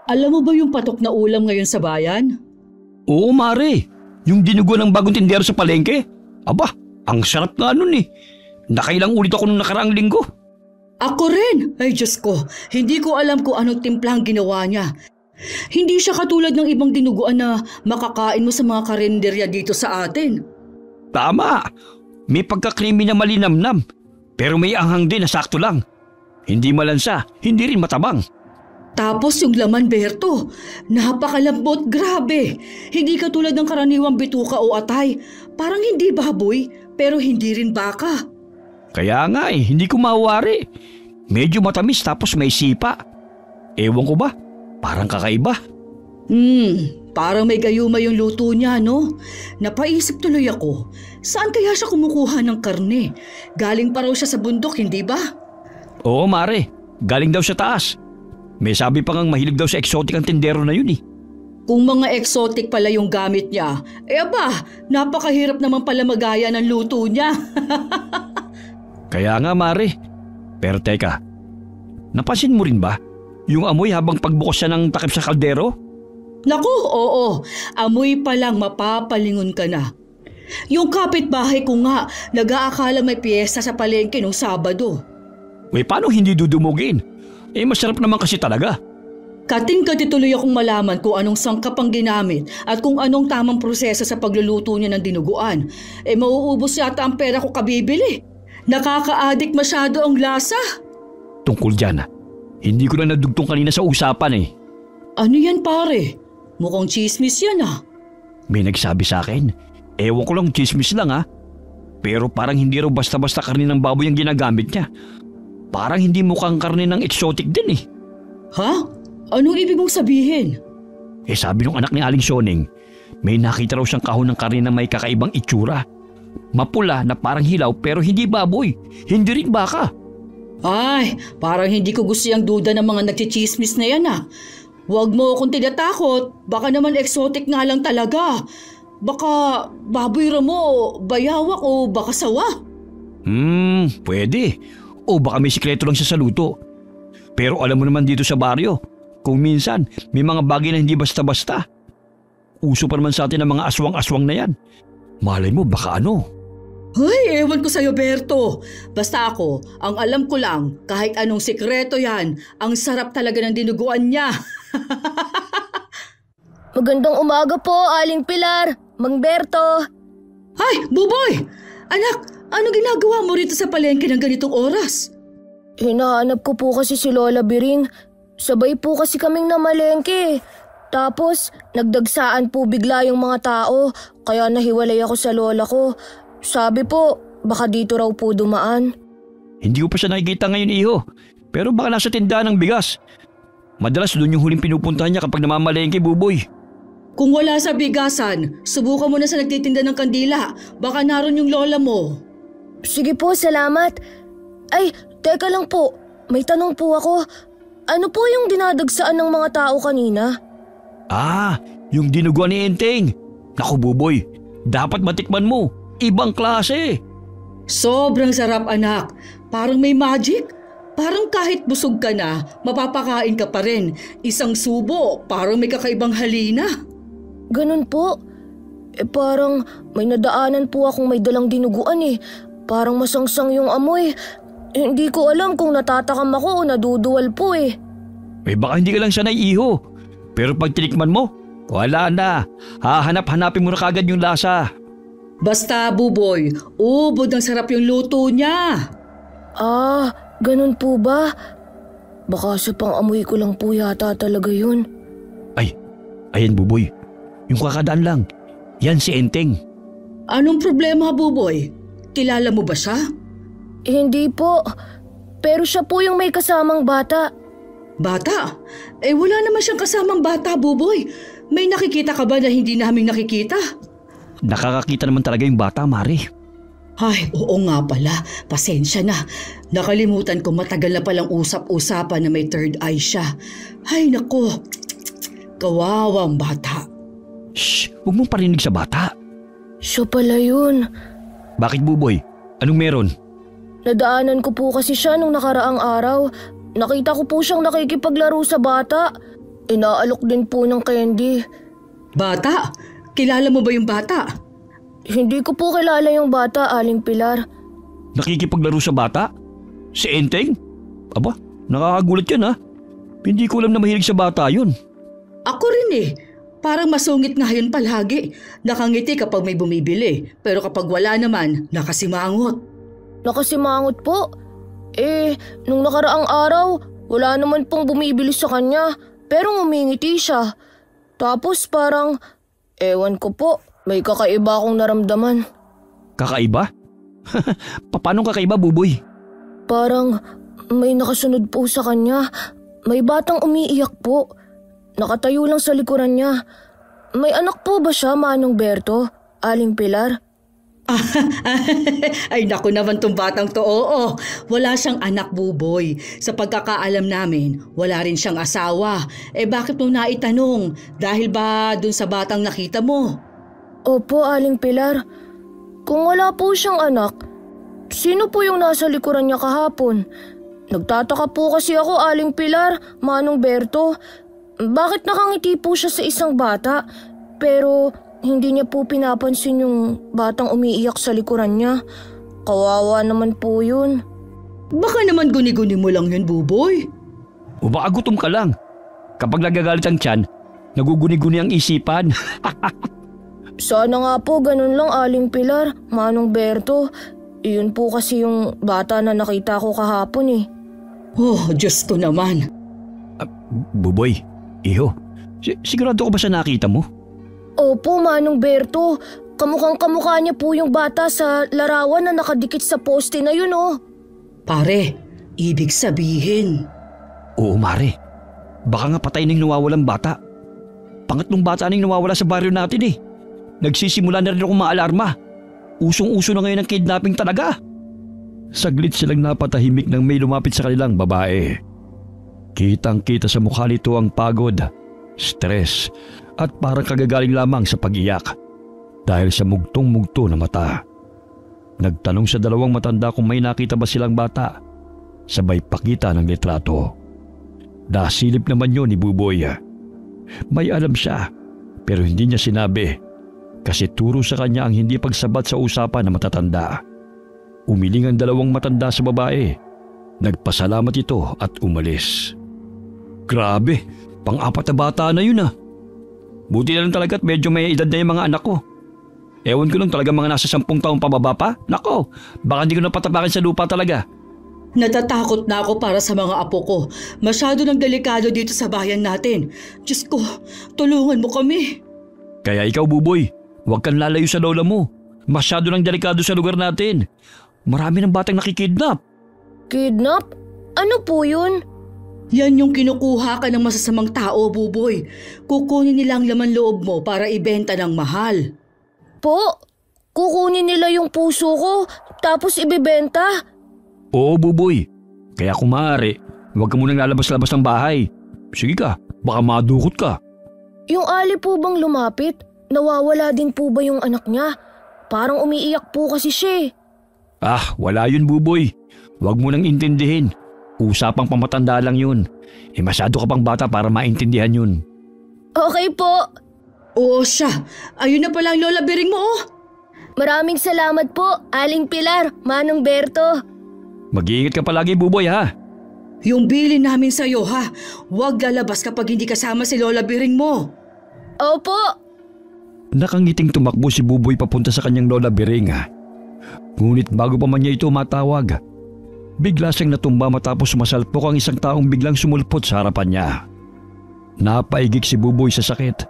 Alam mo ba yung patok na ulam ngayon sa bayan? Oo, Mare. Yung dinugo ng bagong tindero sa palengke. Aba, ang sarap nga nun eh. Nakailang ulit ako nung nakaraang linggo. Ako rin! Ay Diyos ko, hindi ko alam kung anong timplang ginawa niya. Hindi siya katulad ng ibang dinuguan na makakain mo sa mga karinderya dito sa atin. Tama. May pagka-creamy na malinamnam. Pero may anghang din na sakto lang. Hindi malansa, hindi rin matabang. Tapos yung laman, Berto, napakalambot, grabe. Hindi katulad ng karaniwang bituka o atay. Parang hindi baboy, pero hindi rin baka. Kaya nga hindi ko mawari. Medyo matamis tapos may sipa. Ewan ko ba, parang kakaiba. Parang may gayuma yung luto niya, no? Napaisip tuloy ako, saan kaya siya kumukuha ng karne? Galing pa raw siya sa bundok, hindi ba? Oo, Mare. Galing daw sa taas. May sabi pa ngang mahilig daw sa exotic ang tindero na yun eh. Kung mga exotic pala yung gamit niya, aba, napakahirap naman pala magaya ng luto niya. Kaya nga, Mare. Pero teka, napansin mo rin ba yung amoy habang pagbukas siya ng takip sa kaldero? Naku, oo. Amoy pa lang mapapalingon ka na. Yung kapitbahay ko nga, nag-aakala may piyesta sa palengke nung Sabado. Paano hindi dudumugin? Masarap naman kasi talaga. Kating-kati tuloy akong malaman kung anong sangkap ang ginamit at kung anong tamang proseso sa pagluluto niya ng dinuguan. Mauubos yata ang pera ko kabibili. Nakaka-addict masyado ang lasa. Tungkol dyan, hindi ko na nadugtong kanina sa usapan eh. Ano yan pare? Mukhang chismis yan May nagsabi sa akin. Ewan ko lang, chismis lang Pero parang hindi raw basta-basta karne ng baboy ang ginagamit niya. Parang hindi mukhang karne ng exotic din eh. Ha? Anong ibig mong sabihin? Sabi ng anak ni Aling Soneng, may nakita raw siyang kahon ng karne na may kakaibang itsura. Mapula na parang hilaw pero hindi baboy, hindi rin baka. Ay, parang hindi ko gusto yung duda ng mga nagchichismis na yan Huwag mo akong tinatakot, baka naman exotic nga lang talaga. Baka baboy ramo, bayawak o baka sawa. Pwede. O baka may sikreto lang siya sa luto. Pero alam mo naman dito sa baryo, kung minsan may mga bagay na hindi basta-basta. Uso pa naman sa atin ang mga aswang-aswang na yan. Malay mo baka ano. Hoy, ewan ko sa'yo, Berto. Basta ako, ang alam ko lang, kahit anong sikreto yan, ang sarap talaga ng dinuguan niya. Magandang umaga po, Aling Pilar, Mang Berto. Ay, Buboy! Anak, ano ginagawa mo rito sa palengke ng ganitong oras? Hinahanap ko po kasi si Lola Biring. Sabay po kasi kaming namalengke. Tapos, nagdagsaan po bigla yung mga tao, kaya nahiwalay ako sa lola ko. Sabi po, baka dito raw po dumaan. Hindi ko pa siya nakikita ngayon, iho. Pero baka nasa tindahan ng bigas. Madalas doon yung huling pinupuntahan niya kapag namamalengke, Buboy. Kung wala sa bigasan, subukan mo na sa nagtitinda ng kandila. Baka naroon yung lola mo. Sige po, salamat. Ay, teka lang po. May tanong po ako. Ano po yung dinadagsaan ng mga tao kanina? Yung dinuguan ni Enteng. Naku, Buboy, dapat matikman mo. Ibang klase. Sobrang sarap, anak. Parang may magic. Parang kahit busog ka na, mapapakain ka pa rin. Isang subo, parang may kakaibang halina. Ganun po. Parang may nadaanan po akong may dalang dinuguan Parang masangsang yung amoy. Hindi ko alam kung natatakam ako o naduduwal po Baka hindi ka lang sanay, iho. Pero pag tinikman mo, wala na. Hahanap-hanapin mo na kagad yung lasa. Basta, Buboy, ubod ng sarap yung luto niya. Ganun po ba? Baka sa pang-amoy ko lang po yata talaga yun. Ayan, Buboy. Yung kakadaan lang. Yan si Enteng. Anong problema, Buboy? Kilala mo ba siya? Hindi po. Pero siya po yung may kasamang bata. Bata? Wala naman siyang kasamang bata, Buboy. May nakikita ka ba na hindi namin nakikita? Nakakakita naman talaga yung bata, Mare. Ay, oo nga pala. Pasensya na. Nakalimutan ko matagal na palang usap-usapan na may third eye siya. Ay, naku. Kawawang bata. Shh! Huwag mong parinig sa bata. Siya pala yun. Bakit, Buboy? Anong meron? Nadaanan ko po kasi siya nung nakaraang araw. Nakita ko po siyang nakikipaglaro sa bata. inaalok din po ng candy. Bata? Kilala mo ba yung bata? Hindi ko po kilala yung bata, Aling Pilar. Nakikipaglaro sa bata? Si Enteng? Aba, nakakagulat yan ha. Hindi ko alam na mahilig sa bata yun. Ako rin eh. Parang masungit nga yun palagi. Nakangiti kapag may bumibili. Pero kapag wala naman, nakasimangot. Nakasimangot po? Nung nakaraang araw, wala naman pong bumibili sa kanya. Pero ngumingiti siya. Tapos parang, ewan ko po, may kakaiba akong naramdaman. Kakaiba? Paano kakaiba, Buboy? Parang may nakasunod po sa kanya. May batang umiiyak po. Nakatayo lang sa likuran niya. May anak po ba siya, Manong Berto? Aling Pilar? Ay naku naman tong batang to, oo. Wala siyang anak, Buboy. Sa pagkakaalam namin, wala rin siyang asawa. Bakit mo naitanong? Dahil ba dun sa batang nakita mo? Opo, Aling Pilar. Kung wala po siyang anak, sino po yung nasa likuran niya kahapon? Nagtataka po kasi ako, Aling Pilar, Manong Berto. Bakit nakangiti po siya sa isang bata, pero hindi niya po pinapansin yung batang umiiyak sa likuran niya? Kawawa naman po yun. Baka naman guni-guni mo lang yun, Buboy. O baka gutom ka lang. Kapag nagagalit ang tiyan, naguguni-guni ang isipan. Sana nga po ganun lang, Aling Pilar, Manong Berto. Iyon po kasi yung bata na nakita ko kahapon eh. Oh, Diyos ko naman. Buboy, iho, sigurado ko ba siya nakita mo? Opo, Manong Berto. Kamukhang kamukha niya po yung bata sa larawan na nakadikit sa poste na yun oh. Pare, ibig sabihin. Oo, Mare. Baka nga patay nang nawawalang bata. Pangatlong bata nang nawawala sa baryo natin eh. Nagsisimula na rin akong maalarma. Usong-uso na ngayon ang kidnapping talaga. Saglit silang napatahimik nang may lumapit sa kanilang babae. Kitang-kita sa mukha nito ang pagod, stress at parang kagagaling lamang sa pag-iyak dahil sa mugtong-mugto na mata. Nagtanong sa dalawang matanda kung may nakita ba silang bata, sabay pakita ng litrato. Nasilip naman yun ni Buboy. May alam siya pero hindi niya sinabi kasi turo sa kanya ang hindi pagsabat sa usapan na matatanda. Umiling ang dalawang matanda sa babae. Nagpasalamat ito at umalis. Grabe, pang-apat na bata na yun ah. Buti na lang talaga at medyo may edad na yung mga anak ko. Ewan ko lang talaga mga nasa 10 taong pababa pa. Nako, baka hindi ko napatapakin sa lupa talaga. Natatakot na ako para sa mga apo ko. Masyado nang delikado dito sa bayan natin. Diyos ko, tulungan mo kami. Kaya ikaw, Buboy, huwag kang lalayo sa lola mo. Masyado nang delikado sa lugar natin. Marami ng batang nakikidnap. Kidnap? Ano po yun? Yan yung kinukuha ka ng masasamang tao, Buboy. Kukunin nila ang laman loob mo para ibenta ng mahal. Po, kukunin nila yung puso ko tapos ibibenta? Oo, Buboy. Kaya kung maaari, huwag ka munang lalabas-labas ng bahay. Sige ka, baka madukot ka. Yung ali po bang lumapit? Nawawala din po ba yung anak niya? Parang umiiyak po kasi siya. Wala yun, Buboy. Huwag mo nang intindihin. Usapang pamatanda lang yun. Masyado ka pang bata para maintindihan yun. Okay po. Oo siya. Ayun na pala ang Lola Bering mo oh. Maraming salamat po, Aling Pilar, Manong Berto. Mag-iingat ka palagi, Buboy ha. Yung bilin namin sa'yo ha. Huwag lalabas kapag hindi kasama si Lola Bering mo. Opo. Nakangiting tumakbo si Buboy papunta sa kanyang Lola Bering. Ngunit bago pa man niya ito matawag, bigla siyang natumba matapos masalpok ang isang taong biglang sumulpot sa harapan niya. Napaigik si Buboy sa sakit.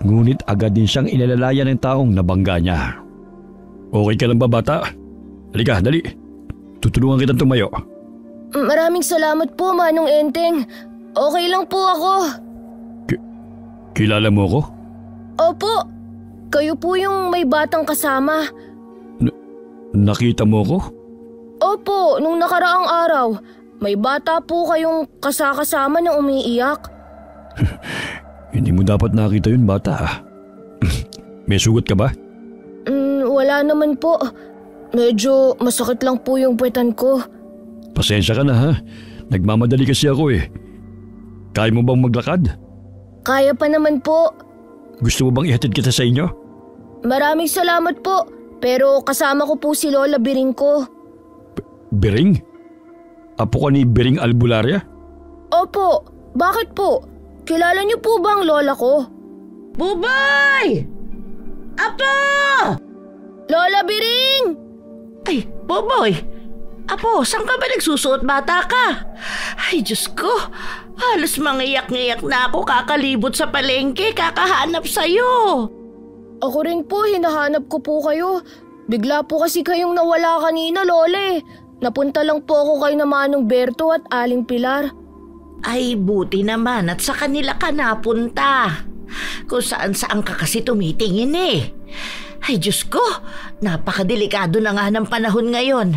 Ngunit agad din siyang inalalayan ng taong nabangga niya. Okay ka lang ba, bata? Halika, dali. Tutulungan kitang tumayo. Maraming salamat po, Manong Enteng. Okay lang po ako. Kilala mo ako? Opo. Kayo po yung may batang kasama. Nakita mo ko? Opo, nung nakaraang araw, may bata po kayong kasama na umiiyak. Hindi mo dapat nakita yun, bata. May sugat ka ba? Wala naman po. Medyo masakit lang po yung puwetan ko. Pasensya ka na ha. Nagmamadali kasi ako eh. Kaya mo bang maglakad? Kaya pa naman po. Gusto mo bang ihatid kita sa inyo? Maraming salamat po, pero kasama ko po si Lola Biring ko. Biring? Apo ka ni Biring Albularia? Opo, bakit po? Kilala niyo po ba ang lola ko? Bubay! Apo! Lola Biring! Ay, Boboy! Apo, saan ka ba nagsusuot, bata ka? Ay, Diyos ko! Halos mangiyak-ngiyak na ako kakalibot sa palengke, kakahanap sa'yo. Ako rin po, hinahanap ko po kayo. Bigla po kasi kayong nawala kanina, Lola. Napunta lang po ako kay na Manong Berto at Aling Pilar. Ay, buti naman at sa kanila ka napunta. Kung saan-saan ka kasi tumitingin eh. Ay, Diyos ko, napakadelikado na nga ng panahon ngayon.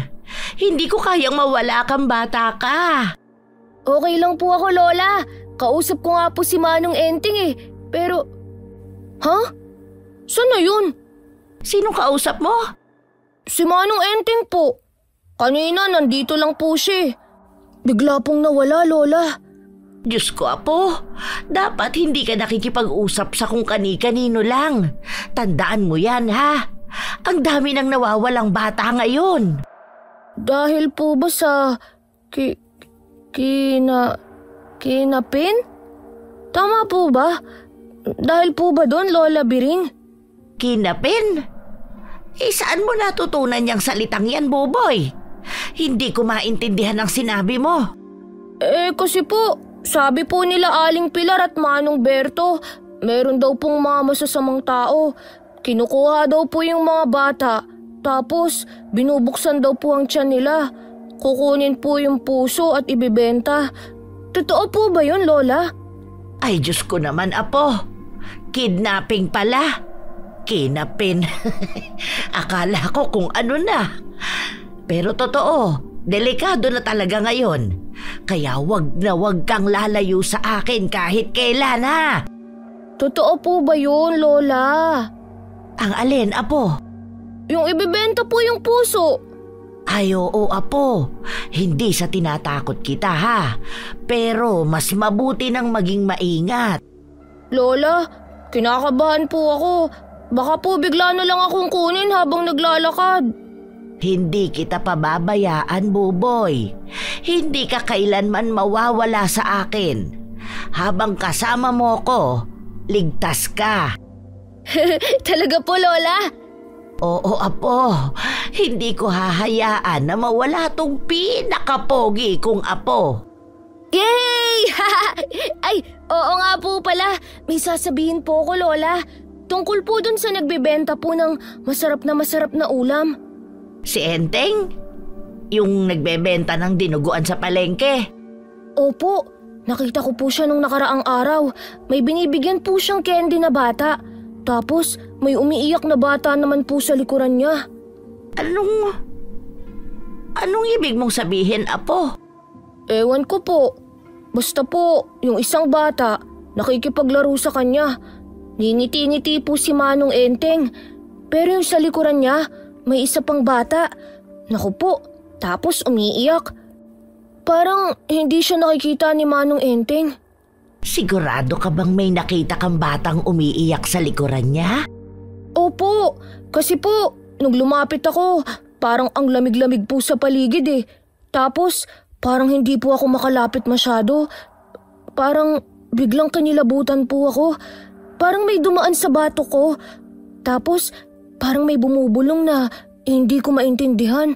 Hindi ko kayang mawala kang bata ka. Okay lang po ako, Lola. Kausap ko nga po si Manong Enting eh. Pero, ha? Saan na yun? Sinong kausap mo? Si Manong Enting po. Kanina nandito lang po siya. Bigla pong nawala, Lola. Diyos ko, Apo. Dapat hindi ka nakikipag-usap sa kung kani-kanino lang. Tandaan mo yan, ha? Ang dami nang nawawalang bata ngayon. Dahil po ba sa kinapin? Tama po ba? Dahil po ba doon, Lola Biring? Kinapin? Saan mo natutunan yung salitang yan, Boboy? Hindi ko maintindihan ang sinabi mo. Kasi po, sabi po nila Aling Pilar at Manong Berto, meron daw pong mga masasamang tao. Kinukuha daw po yung mga bata, tapos binubuksan daw po ang tiyan nila. Kukunin po yung puso at ibibenta. Totoo po ba yun, Lola? Ay, Diyos ko naman, Apo. Kidnapping pala. Kinapin. Akala ko kung ano na. Pero totoo, delikado na talaga ngayon. Kaya wag kang lalayo sa akin kahit kailan, ha? Totoo po ba yun, Lola? Ang alin, Apo? Yung ibibenta po yung puso. Ay, oo, Apo. Hindi sa tinatakot kita, ha? Pero mas mabuti nang maging maingat. Lola, kinakabahan po ako. Baka po bigla na lang akong kunin habang naglalakad. Hindi kita pababayaan, Buboy. Hindi ka kailanman mawawala sa akin. Habang kasama mo ko, ligtas ka. Talaga po, Lola? Oo, Apo. Hindi ko hahayaan na mawala tong pinakapogi kong Apo. Yay! Ay, oo nga po pala. May sasabihin po ko, Lola. Tungkol po dun sa nagbebenta po ng masarap na ulam. Si Enteng? Yung nagbebenta ng dinuguan sa palengke? Opo, nakita ko po siya nung nakaraang araw. May binibigyan po siyang candy na bata. Tapos may umiiyak na bata naman po sa likuran niya. Anong ibig mong sabihin, Apo? Ewan ko po. Basta po, yung isang bata, nakikipaglaro sa kanya. Niniti-ngiti po si Manong Enteng. Pero yung sa likuran niya, may isa pang bata. Naku po, tapos umiiyak. Parang hindi siya nakikita ni Manong Enteng. Sigurado ka bang may nakita kang batang umiiyak sa likuran niya? Opo, kasi po, nung lumapit ako, parang ang lamig-lamig po sa paligid eh. Tapos, parang hindi po ako makalapit masyado. Parang biglang kinilabutan po ako. Parang may dumaan sa batok ko. Tapos, parang may bumubulong na hindi ko maintindihan.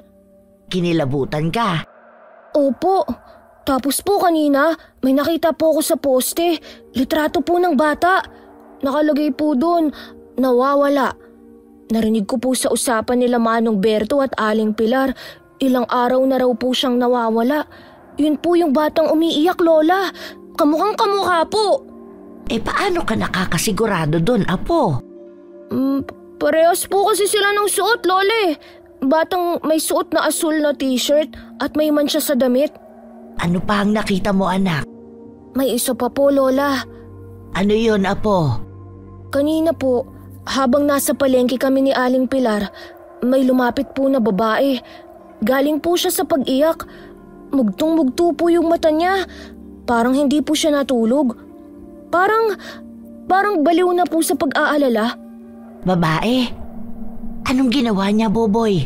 Kinilabutan ka? Opo. Tapos po kanina, may nakita po ako sa poste. Litrato po ng bata. Nakalagay po doon, nawawala. Narinig ko po sa usapan nila Manong Berto at Aling Pilar. Ilang araw na raw po siyang nawawala. Yun po yung batang umiiyak, Lola. Kamukhang kamukha po. Paano ka nakakasigurado doon, Apo? Parehas po kasi sila ng suot, Lola. Batang may suot na asul na t-shirt at may mancha sa damit. Ano pa ang nakita mo, anak? May isa pa po, Lola. Ano yun, Apo? Kanina po, habang nasa palengke kami ni Aling Pilar, may lumapit po na babae. Galing po siya sa pag-iyak. Mugtong-mugto po yung mata niya. parang hindi po siya natulog. Parang baliw na po sa pag-aalala. Babae? Anong ginawa niya, Boboy?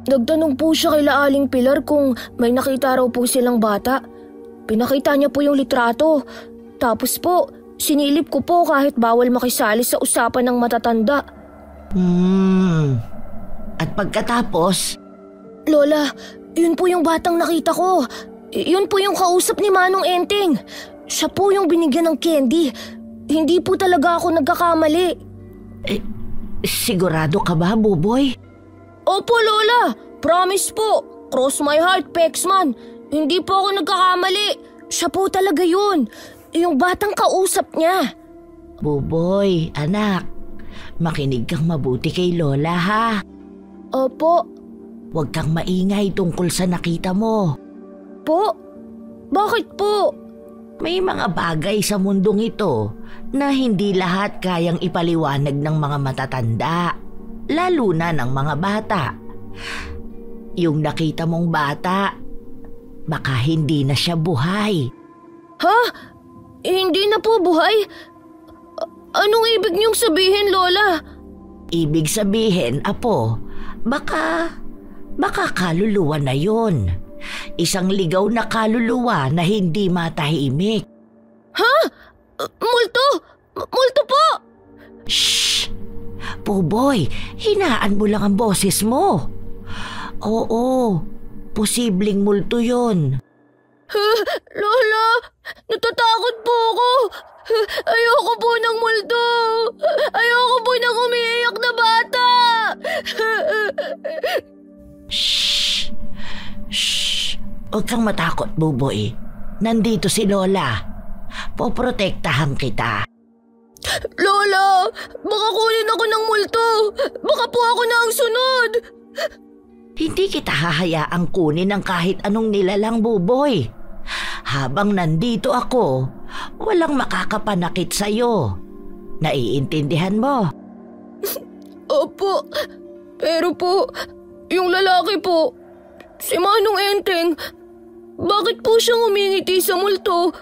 Nagtanong po siya kay Aling Pilar kung may nakita raw po silang bata. Pinakita niya po yung litrato. Tapos po, sinilip ko po kahit bawal makisali sa usapan ng matatanda. At pagkatapos? Lola, yun po yung batang nakita ko. Yun po yung kausap ni Manong Enteng. Siya po yung binigyan ng candy. Hindi po talaga ako nagkakamali. Sigurado ka ba, Buboy? Opo, Lola. Promise po. Cross my heart, Pexman. Hindi po ako nagkakamali. Siya po talaga yun. Yung batang kausap niya. Buboy, anak. Makinig kang mabuti kay Lola, ha? Opo. Huwag kang maingay tungkol sa nakita mo. Po? Bakit po? May mga bagay sa mundong ito na hindi lahat kayang ipaliwanag ng mga matatanda, lalo na ng mga bata. Yung nakita mong bata, baka hindi na siya buhay. Ha? Hindi na po buhay? Anong ibig niyong sabihin, Lola? Ibig sabihin, Apo, baka kaluluwa na yun. Isang ligaw na kaluluwa na hindi matahimik. Ha? Multo? Multo po! Shh! Puboy, hinaan mo lang ang boses mo. Oo, posibleng multo yun. Lola, natatakot po ako. Ayoko po ng multo. Ayoko po ng umiiyak na bata. Shh! Shh! Huwag kang matakot, Buboy. Nandito si Lola. Poprotektahan kita. Lola, baka kunin ako ng multo. Baka po ako na ang sunod. Hindi kita hahayaang kunin ng kahit anong nilalang, Buboy. Habang nandito ako, walang makakapanakit sa'yo. Naiintindihan mo? Opo, pero po, yung lalaki po, si Manong Enteng, bakit po siyang umingiti sa multo?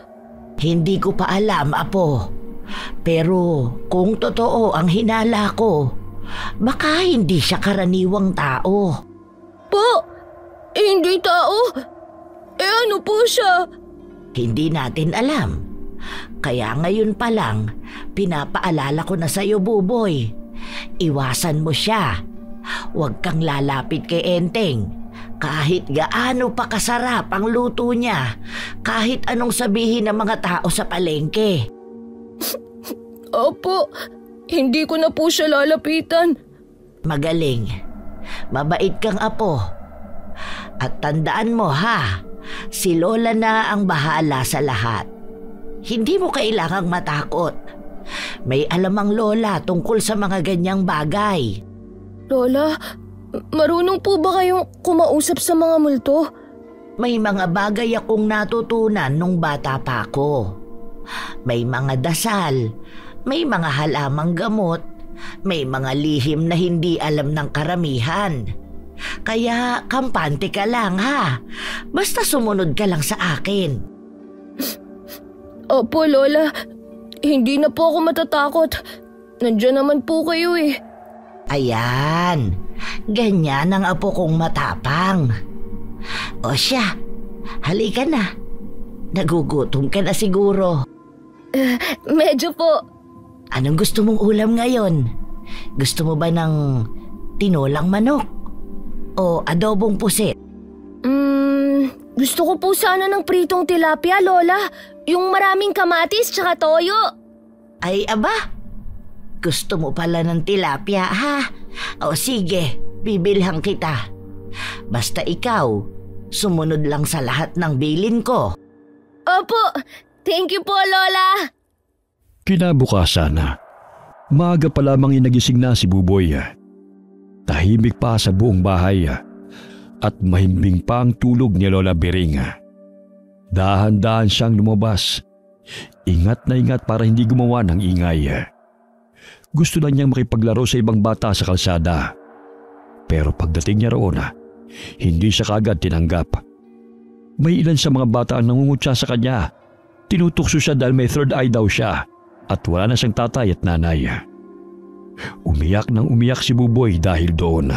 Hindi ko pa alam, Apo. Pero kung totoo ang hinala ko, baka hindi siya karaniwang tao. Po, hindi tao? Ano po siya? Hindi natin alam. Kaya ngayon pa lang, pinapaalala ko na sa'yo, Buboy. Iwasan mo siya. Huwag kang lalapit kay Enteng. Kahit gaano pa kasarap ang luto niya, kahit anong sabihin ng mga tao sa palengke. Opo, hindi ko na po siya lalapitan. Magaling. Mabait kang apo. At tandaan mo, ha, si Lola na ang bahala sa lahat. Hindi mo kailangang matakot. May alam ang Lola tungkol sa mga ganyang bagay. Lola, marunong po ba kayong kumausap sa mga multo? May mga bagay akong natutunan nung bata pa ako. May mga dasal, may mga halamang gamot, may mga lihim na hindi alam ng karamihan. Kaya kampante ka lang, ha? Basta sumunod ka lang sa akin. Opo, Lola. Hindi na po ako matatakot. Nandiyan naman po kayo eh. Ayan, ganyan ang apo kong matapang. O siya, halika na. Nagugutom ka na siguro. Medyo po. Anong gusto mong ulam ngayon? Gusto mo ba ng tinolang manok? O adobong pusit? Gusto ko po sana ng pritong tilapia, Lola. Yung maraming kamatis tsaka toyo. Ay aba, gusto mo pala ng tilapia, ha? O sige, bibilhan kita. Basta ikaw, sumunod lang sa lahat ng bilin ko. Opo, thank you po, Lola. Kinabukasan, maaga pa lamang inagising na si Buboy. Tahimik pa sa buong bahay at mahimbing pa ang tulog ni Lola Bering. Dahan-dahan siyang lumabas. Ingat na ingat para hindi gumawa ng ingay. Gusto lang niyang makipaglaro sa ibang bata sa kalsada. Pero pagdating niya roon, hindi siya kaagad tinanggap. May ilan sa mga bata ang nangungutya sa kanya Tinutukso siya dahil may third eye daw siya at wala na siyang tatay at nanay. Umiyak nang umiyak si Buboy dahil doon.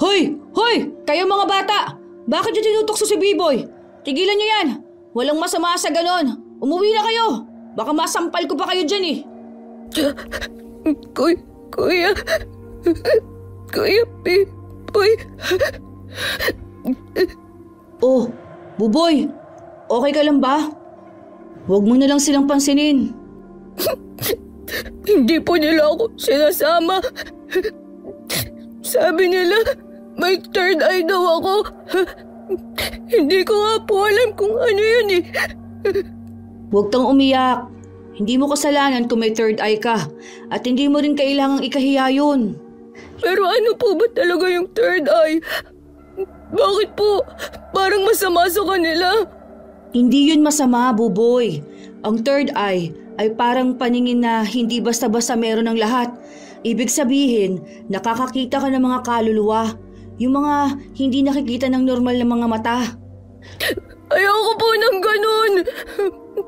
Hoy! Hoy! Kayo mga bata! Bakit niyo tinutukso si Biboy? Tigilan niyo yan! Walang masama sa ganon! Umuwi na kayo! Baka masampal ko pa kayo dyan eh! Kuya Biboy. Oh, Buboy! Okay ka lang ba? Huwag mo na lang silang pansinin. Hindi po nila ako sinasama. Sabi nila, may third eye daw ako. Hindi ko nga po alam kung ano yun eh. Huwag kang umiyak. Hindi mo kasalanan kung may third eye ka at hindi mo rin kailangang ikahiya yun. Pero ano po ba talaga yung third eye? Bakit po? Parang masama sa kanila. Hindi yun masama, Buboy. Ang third eye ay parang paningin na hindi basta-basta meron ng lahat. Ibig sabihin, nakakakita ka ng mga kaluluwa. Yung mga hindi nakikita ng normal na mga mata. Ayoko po ng ganun.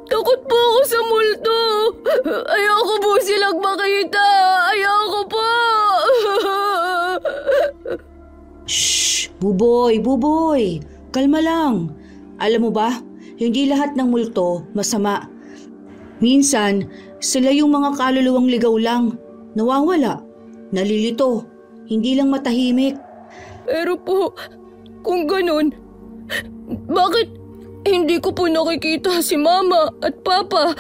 Takot po ako sa multo. Ayoko po silang makita. Ayoko po. Shh! Buboy! Kalma lang. Alam mo ba, hindi lahat ng multo masama. Minsan, sila yung mga kaluluwang ligaw lang. Nawawala, nalilito, hindi lang matahimik. Pero po, kung ganun, bakit hindi ko po nakikita si Mama at Papa?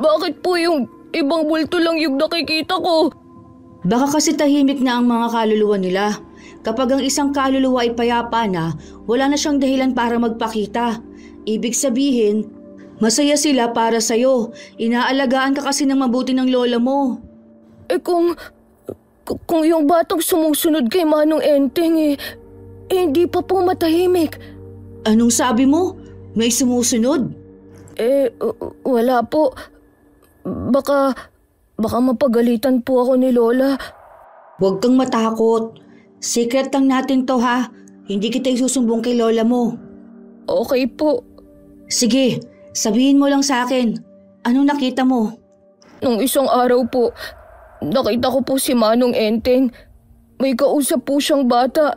Bakit po yung ibang multo lang yung nakikita ko? Baka kasi tahimik na ang mga kaluluwa nila. Kapag ang isang kaluluwa ay payapa na, wala na siyang dahilan para magpakita. Ibig sabihin, masaya sila para sa'yo. Inaalagaan ka kasi ng mabuti ng lola mo. Kung yung batang sumusunod kay Manong Enteng hindi pa po matahimik. Anong sabi mo? May sumusunod? Wala po. Baka mapagalitan po ako ni Lola. Huwag kang matakot. Secret lang natin to ha. Hindi kita isusumbong kay lola mo. Okay po. Sige, sabihin mo lang sa akin. Anong nakita mo? Nung isang araw po, nakita ko po si Manong Enteng. May kausap po siyang bata.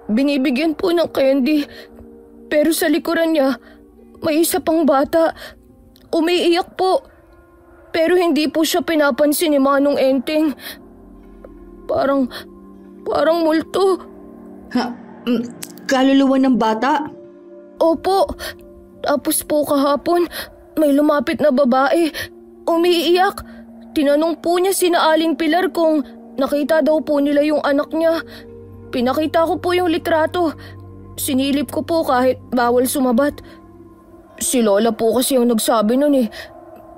Binibigyan po ng candy. Pero sa likuran niya, may isa pang bata. Umiiyak po. Pero hindi po siya pinapansin ni Manong Enteng. Parang multo. Kaluluwa ng bata? Opo. Tapos po kahapon, may lumapit na babae. Umiiyak. Tinanong po niya sina Aling Pilar kung nakita daw po nila yung anak niya. Pinakita ko po yung litrato. Sinilip ko po kahit bawal sumabat. Si Lola po kasi yung nagsabi nun eh.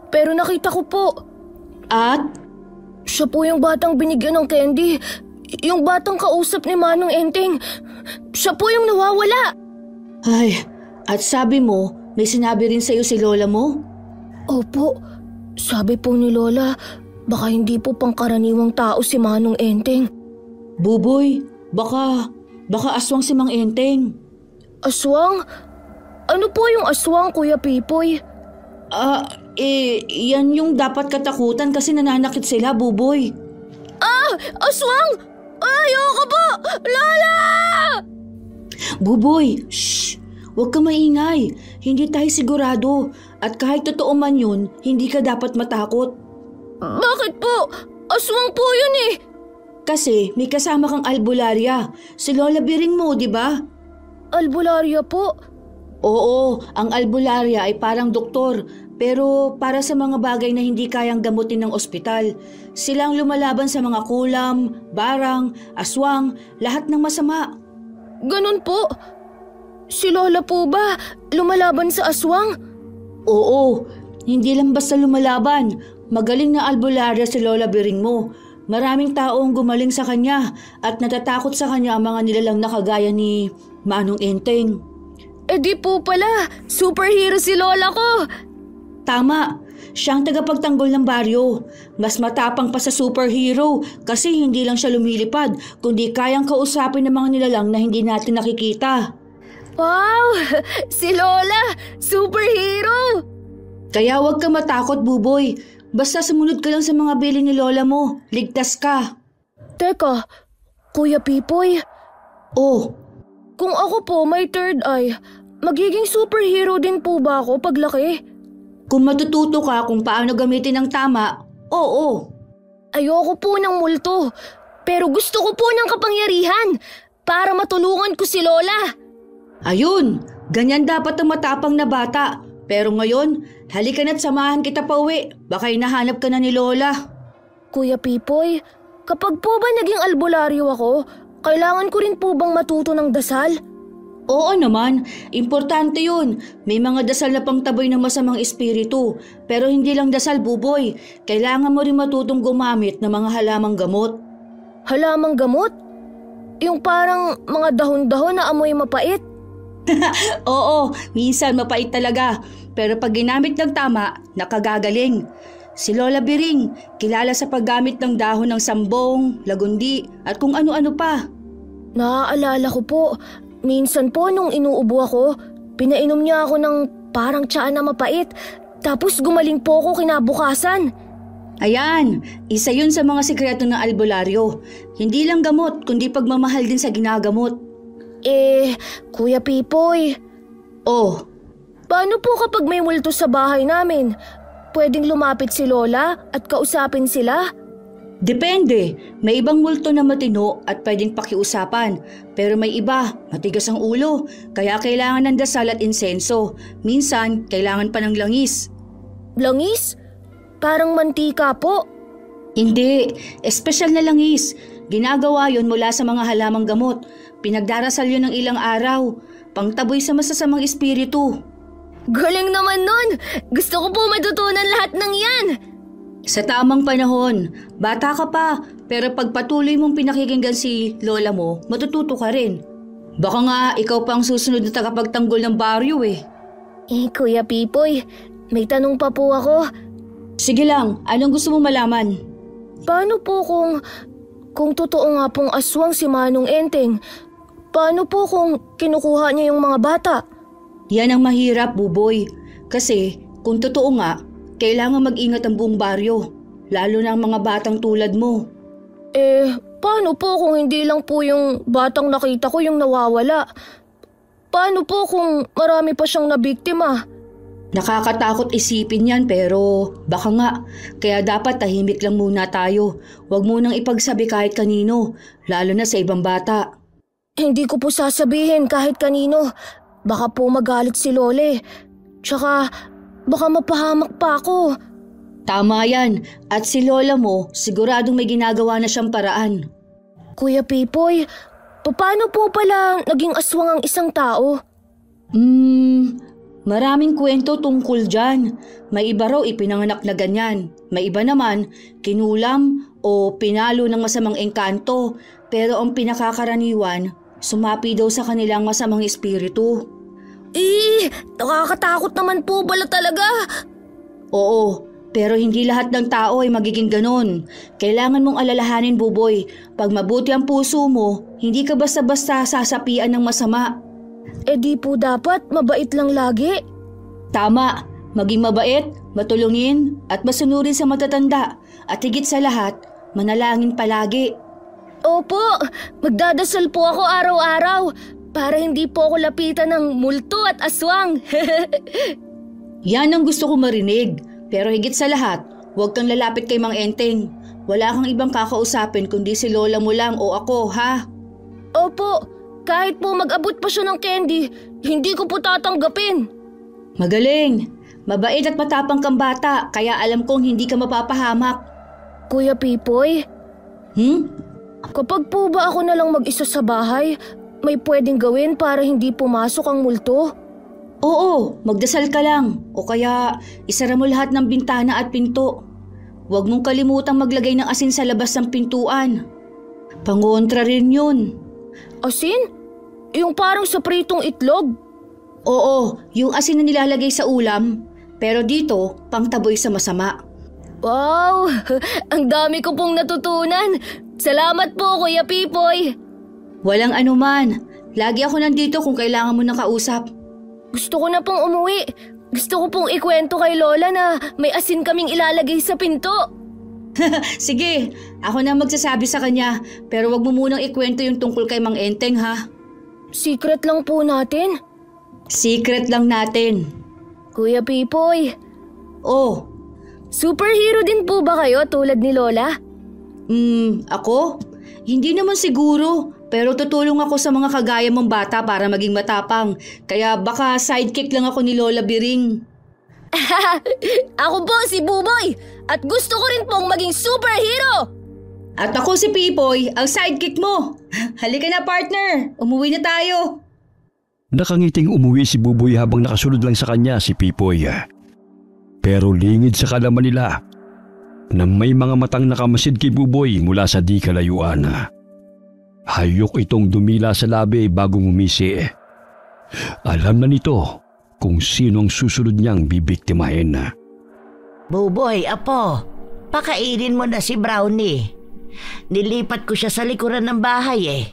Pero nakita ko po. At? Siya po yung batang binigyan ng candy. Yung batang kausap ni Manong Enteng. Siya po yung nawawala. Ay, at sabi mo, may sinabi rin sa'yo si lola mo? Opo. Sabi po ni Lola, baka hindi po pangkaraniwang tao si Manong Enteng. Buboy, baka aswang si Mang Enteng. Aswang? Ano po yung aswang, Kuya Pipoy? Yan yung dapat katakutan kasi nananakit sila, Buboy. Aswang! Ayoko po! Lola! Buboy, shh! Huwag ka maingay. Hindi tayo sigurado. At kahit totoo man yun, hindi ka dapat matakot. Bakit po? Aswang po yun eh! Kasi may kasama kang albularya. Si Lola Biring mo, di ba? Albularya po? Oo, ang albularya ay parang doktor. Pero para sa mga bagay na hindi kayang gamutin ng ospital. Silang lumalaban sa mga kulam, barang, aswang, lahat ng masama. Ganun po? Si Lola po ba lumalaban sa aswang? Oo, hindi lang basta lumalaban. Magaling na albularya si Lola Biring mo. Maraming tao ang gumaling sa kanya at natatakot sa kanya ang mga nilalang na kagaya ni Manong Enteng. Di po pala, superhero si Lola ko. Tama, siyang tagapagtanggol ng baryo. Mas matapang pa sa superhero kasi hindi lang siya lumilipad kundi kayang kausapin ng mga nilalang na hindi natin nakikita. Wow! Si Lola! Superhero! Kaya huwag ka matakot, Buboy. Basta sumunod ka lang sa mga bilin ni Lola mo. Ligtas ka. Teka, Kuya Pipoy, Oh, kung ako po may third eye, magiging superhero din po ba ako paglaki? kung matututo ka kung paano gamitin ng tama, oo. Ayoko po ng multo, pero gusto ko po ng kapangyarihan para matulungan ko si Lola. Ayun, ganyan dapat ang matapang na bata. Pero ngayon, halika na't samahan kita pa uwi. Baka hinahanap ka na ni Lola. Kuya Pipoy, kapag po ba naging albularyo ako, kailangan ko rin po bang matuto ng dasal? Oo naman, importante yun. May mga dasal na pangtaboy ng masamang espiritu. Pero hindi lang dasal, Buboy. Kailangan mo rin matutong gumamit ng mga halamang gamot. Halamang gamot? Yung parang mga dahon-dahon na amoy mapait? Oo, minsan mapait talaga. Pero pag ginamit ng tama, nakagagaling. Si Lola Biring, kilala sa paggamit ng dahon ng sambong, lagundi, at kung ano-ano pa. Naaalala ko po, minsan po nung inuubo ako, pinainom niya ako ng parang tsaa na mapait, tapos gumaling po ako kinabukasan. Ayan, isa yun sa mga sikreto ng albularyo. Hindi lang gamot, kundi pagmamahal din sa ginagamot. Kuya Pipoy, Oh, paano po kapag may multo sa bahay namin? Pwedeng lumapit si Lola at kausapin sila? depende. May ibang multo na matino at pwedeng pakiusapan. Pero may iba, matigas ang ulo. Kaya kailangan ng dasal at insenso. Minsan, kailangan pa ng langis. Langis? Parang mantika po. Hindi, espesyal na langis. Ginagawa yon mula sa mga halamang gamot. Pinagdarasal yun ng ilang araw. Pangtaboy sa masasamang espiritu. Galing naman nun! Gusto ko po matutunan lahat ng yan! Sa tamang panahon, bata ka pa, pero pag patuloy mong pinakikinggan si Lola mo, matututo ka rin. Baka nga ikaw pa ang susunod na tagapagtanggol ng baryo eh. Kuya Pipoy, may tanong pa po ako. Sige lang, anong gusto mo malaman? Paano po kung totoo nga pong aswang si Manong Enteng? Paano po kung kinukuha niya yung mga bata? Yan ang mahirap, Buboy. Kasi kung totoo nga, kailangan mag-ingat ang buong baryo. Lalo na ang mga batang tulad mo. Paano po kung hindi lang po yung batang nakita ko yung nawawala? Paano po kung marami pa siyang nabiktima? Nakakatakot isipin yan pero baka nga. Kaya dapat tahimik lang muna tayo. Huwag munang ipagsabi kahit kanino, lalo na sa ibang bata. Hindi ko po sasabihin kahit kanino. Baka po magalit si Lole. Tsaka baka mapahamak pa ako. Tama yan. At si Lola mo, siguradong may ginagawa na siyang paraan. Kuya Pipoy, paano po pala naging aswang ang isang tao? Maraming kwento tungkol dyan. May iba raw ipinanganak na ganyan. May iba naman, kinulam o pinalo ng masamang engkanto. Pero ang pinakakaraniwan, sumapi daw sa kanilang masamang espiritu. Nakakatakot naman po pala talaga. Oo, pero hindi lahat ng tao ay magiging ganon. Kailangan mong alalahanin, Buboy. Pag mabuti ang puso mo, hindi ka basta-basta sasapian ng masama. Di po dapat mabait lang lagi. Tama, maging mabait, matulungin at masunurin sa matatanda. At higit sa lahat, manalangin palagi. Opo, magdadasal po ako araw-araw para hindi po ako lapitan ng multo at aswang. Yan ang gusto ko marinig. Pero higit sa lahat, huwag kang lalapit kay Mang Enteng. Wala kang ibang kakausapin kundi si Lola mo lang o ako, ha? Opo, kahit po mag-abot pa siya ng candy, hindi ko po tatanggapin. Magaling. Mabait at matapang kang bata, kaya alam kong hindi ka mapapahamak. Kuya Pipoy? Kapag po ba ako na lang mag-isa sa bahay, may pwedeng gawin para hindi pumasok ang multo? Oo, magdasal ka lang. O kaya isara mo lahat ng bintana at pinto. Huwag mong kalimutang maglagay ng asin sa labas ng pintuan. Pangontra rin yun. Asin? Yung parang sa pritong itlog? Oo, yung asin na nilalagay sa ulam. Pero dito, pangtaboy sa masama. Wow! Ang dami ko pong natutunan. Salamat po, Kuya Pipoy. Walang anuman. Lagi ako nandito kung kailangan mo ng kausap. Gusto ko na pong umuwi. Gusto ko pong ikwento kay Lola na may asin kaming ilalagay sa pinto. Sige, ako na magsasabi sa kanya. Pero wag mo munang ikwento yung tungkol kay Mang Enteng ha. Secret lang po natin. Secret lang natin. Kuya Pipoy, Oh, superhero din po ba kayo tulad ni Lola? ako? Hindi naman siguro. Pero tutulong ako sa mga kagaya mong bata para maging matapang. Kaya baka sidekick lang ako ni Lola Biring. Ako po si Buboy at gusto ko rin pong maging superhero. At ako si Pipoy, ang sidekick mo. Halika na partner, umuwi na tayo. Nakangiting umuwi si Buboy habang nakasunod lang sa kanya si Pipoy. Pero lingid sa kalaman nila na may mga matang nakamasid kay Buboy mula sa di kalayuan. Hayok itong dumila sa labi bago ngumisi. Alam na nito kung sino ang susunod niyang bibiktimahin. Buboy, apo, pakainin mo na si Brownie. Nilipat ko siya sa likuran ng bahay eh.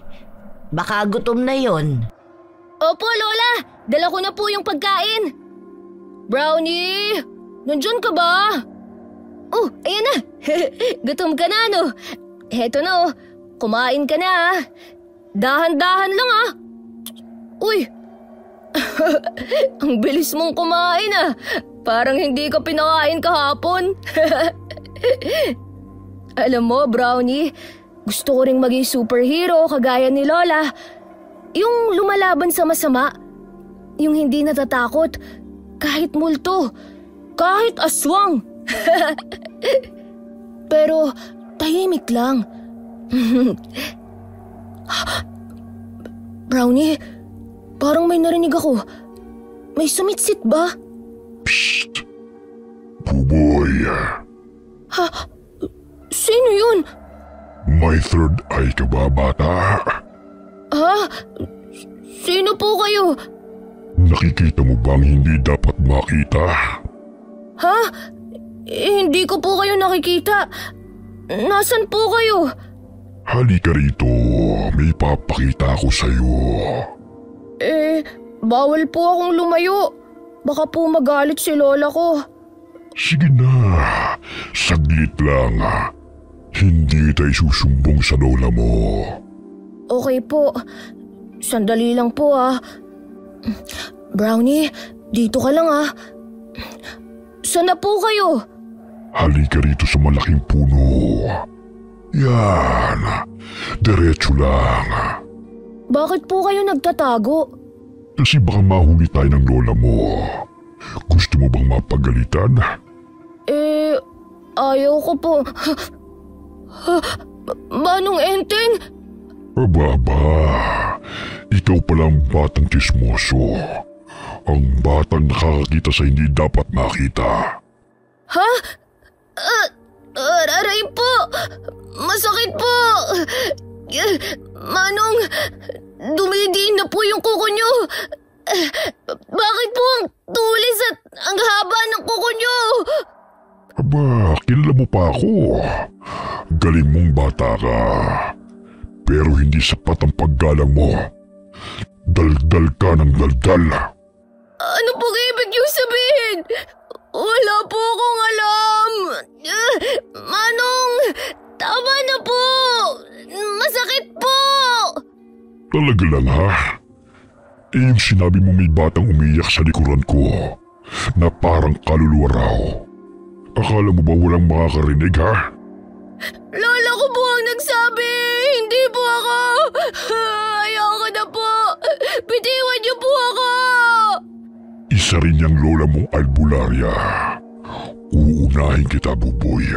Baka gutom na yon. Opo, Lola. Dala ko na po yung pagkain. Brownie, nandyan ka ba? Oh, ayan na. Gutom ka na, no? Heto na, oh. Kumain ka na, ah. Dahan-dahan lang, ah. Uy. Ang bilis mong kumain, ah. Parang hindi ka pinakain kahapon. Alam mo, Brownie, gusto ko ring maging superhero kagaya ni Lola. Yung lumalaban sa masama. Yung hindi natatakot. Kahit multo. Kahit aswang. Pero tahimik lang. Brownie, parang may narinig ako. May sumitsit ba? Psst! Buboy! Ha? Sino yun? May third eye ka ba, bata? Ha? Sino po kayo? Nakikita mo bang hindi dapat makita? Ha? Hindi ko po kayo nakikita. Nasaan po kayo? Halika rito, may papakita ako sa'yo. Bawal po akong lumayo. Baka po magalit si Lola ko. Sige na, saglit lang. Hindi tayo susumbong sa lola mo. Okay po. Sandali lang po, ah. Brownie, dito ka lang, ah. Saan na po kayo? Halika rito sa malaking puno. Yan, diretso lang. Bakit po kayo nagtatago? Kasi baka mahuli tayo ng lola mo. Gusto mo bang mapagalitan? Ayaw ko po. Manong Enteng? Aba, ikaw palang batang chismoso. Ang batang nakakakita sa hindi dapat makita. Ha? Aray po! Masakit po! Manong, dumidiin na po yung kuko nyo. Bakit po ang tulis at ang haba ng kuko nyo? Aba, kilala mo pa ako. Galing mong bata ka. Pero hindi sapat ang paggalang mo. Daldal ka ng daldal. Ano pong ibig niyong sabihin? Wala po akong alam. Manong, tama na po. Masakit po. Talaga lang ha? Yung sinabi mo may batang umiyak sa likuran ko na parang kaluluwa raw. Akala mo ba walang makakarinig ha? Lola ko po ang nagsabi. Hindi po ako. Ayoko na po. Bitiwan niyo po ako. Isa rin yung lola mong albularya. Uunahin kita, Buboy,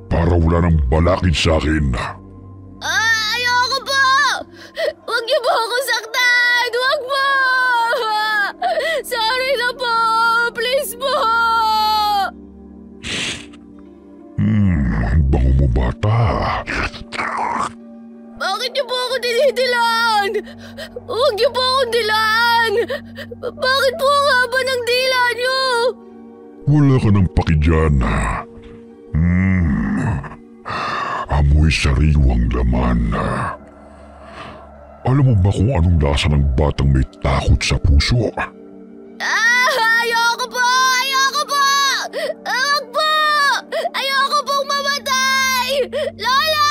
para wala nang balakid sa akin. Ayoko po. Huwag niyo po ako saktan. Huwag po. Sorry na po. Please po. Ang bango mo, bata. Bakit niyo po ako dinidilaan? Huwag niyo po akong dilaan! Bakit po ang haba ng dila niyo? Wala ka ng paki dyan. Amoy sariwang laman. Alam mo ba kung anong lasa ng batang may takot sa puso? Ayoko po! Ayoko po! Huwag po! Ayoko pong mamatay! Lola!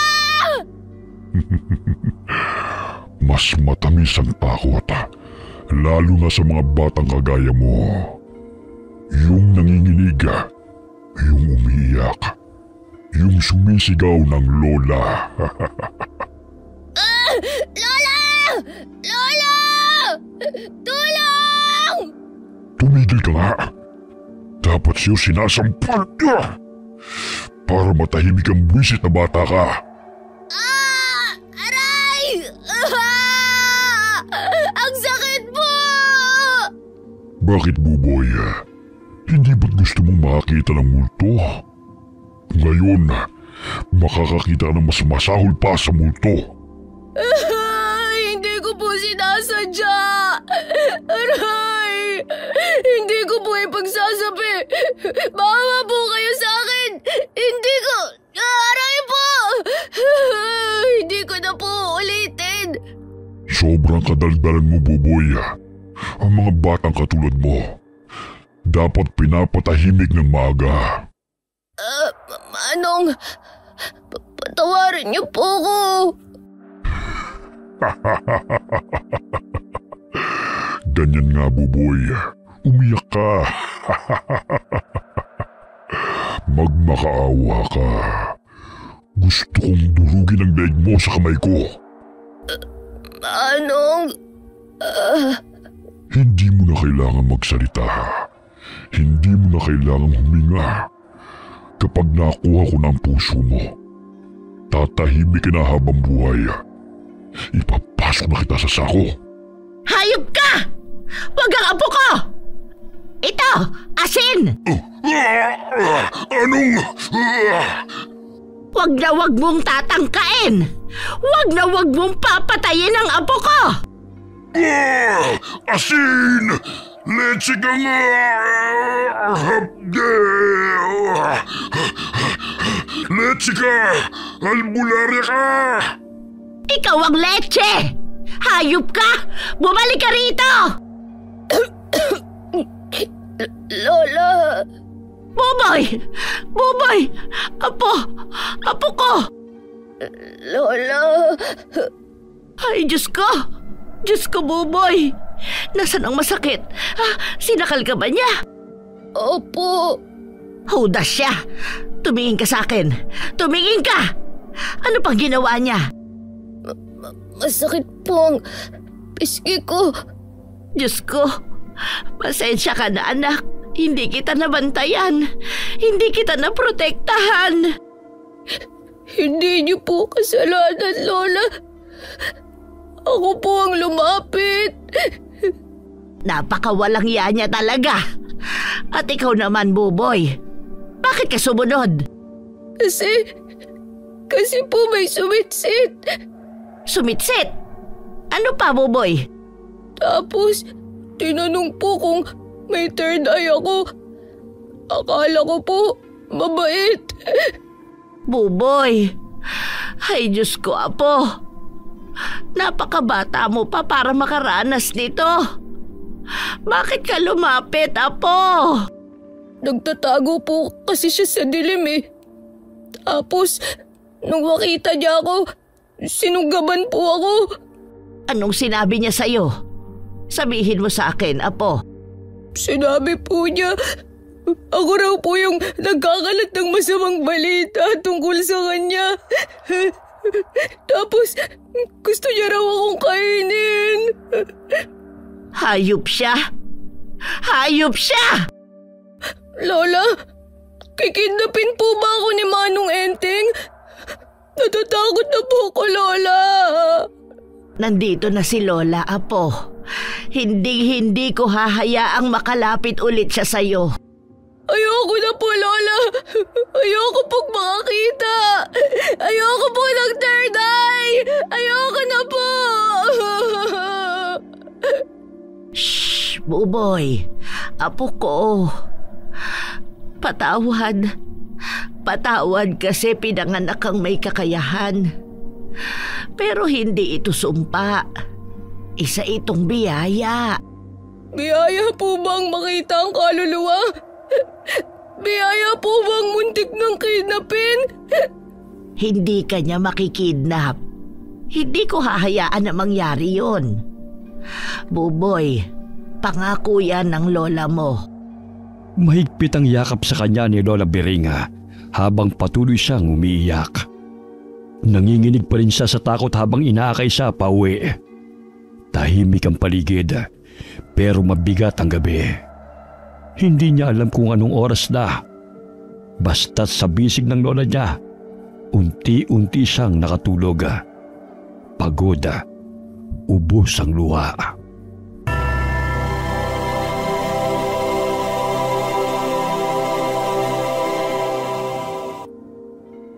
Mas matamis ang takot, lalo na sa mga batang kagaya mo. Yung nanginginig, yung umiiyak, yung sumisigaw ng lola. Lola! Lola! Tulong! Tumigil ka nga. Dapat siyo sinasampal ka para matahimik ang buwisit na bata ka. Aray! Ang sakit po! Bakit, Buboy? Hindi ba't gusto mong makakita ng multo? Ngayon, makakakita ka ng mas masahol pa sa multo. Hindi ko po sinasadya! Aray! Hindi ko po ipagsasabi! Maawa po kayo sa akin! Hindi ko... Aray po! Hindi ko na po ulitin! Sobrang kadaldalan mo, Buboy. Ang mga batang katulad mo, dapat pinapatahimik ng maaga. Manong, patawarin niyo po ako. Ganyan nga, Buboy. Umiyak ka. Magmakaawa ka. Gusto kong durugin ang leeg mo sa kamay ko. Manong, Hindi mo na kailangan magsalita. Hindi mo na kailangan huminga. Kapag nakuha ko ng puso mo, tatahimik ka na habang buhay. Ipapasok na kita sa sako. Hayop ka! Huwag ang apo ko! Ito, asin! Anong... Huwag na huwag mong tatangkain! Huwag na huwag mong papatayin ang apo ko! Asin! Let's go nga! Let's go! Albularya ka! Ikaw ang leche! Hayop ka! Bumalik ka rito! Lola, Buboy! Buboy! Apo ko! Lola, Ay, Diyos ko! Diyos ko, Buboy! Nasaan ang masakit? Sinakal ka ba niya? opo, Hudas siya! Tumingin ka sa akin! Tumingin ka! Ano pang ginawa niya? masakit po ang pisngi ko. Diyos ko! Pasensya ka na, anak. Hindi kita nabantayan. Hindi kita naprotektahan. Hindi niyo po kasalanan, Lola. Ako po ang lumapit. Napakawalang iya niya talaga. At ikaw naman, Buboy. Bakit ka sumunod? Kasi po may sumitsit. Sumitsit? Ano pa, Buboy? Tapos, tinanong po kung may third eye ako. Akala ko po, mabait. Buboy. Ay, Diyos ko, apo. Napakabata mo pa para makaranas nito. Bakit ka lumapit, apo? Nagtatago po kasi siya sa dilim eh. Tapos, nung makita niya ako, sinugaban po ako. Anong sinabi niya sa'yo? Sabihin mo sa akin, apo. Sinabi po niya, ako raw po yung nagkakalat ng masamang balita tungkol sa kanya. Tapos, gusto niya raw akong kainin. Hayop siya? Hayop siya! Lola, kikidnapin po ba ako ni Manong Enteng? Natatakot na po ako, Lola. Nandito na si Lola, apo. Hindi ko hahayaang makalapit ulit siya sa'yo. Ayoko na po, Lola. Ayoko pong makakita. Ayoko po ng third eye. Ayoko na po. Shh, Buboy. Apo ko. Patawad. Patawad kasi pinanganak kang may kakayahan. Pero hindi ito sumpa. Isa itong biyaya. Biyaya po bang makita ang kaluluwa? Biyaya po bang muntik ng kidnapin? Hindi ka niya makikidnap. Hindi ko hahayaan na mangyari yon. Buboy, pangako yan ng lola mo. Mahigpit ang yakap sa kanya ni Lola Biringa habang patuloy siyang umiiyak. Nanginginig pa rin siya sa takot habang inaakay siya pauwi. Tahimik ang paligid, pero mabigat ang gabi. Hindi niya alam kung anong oras na. Basta't sa bisig ng lola niya, unti-unti siyang nakatulog. Pagod, ubos ang luha.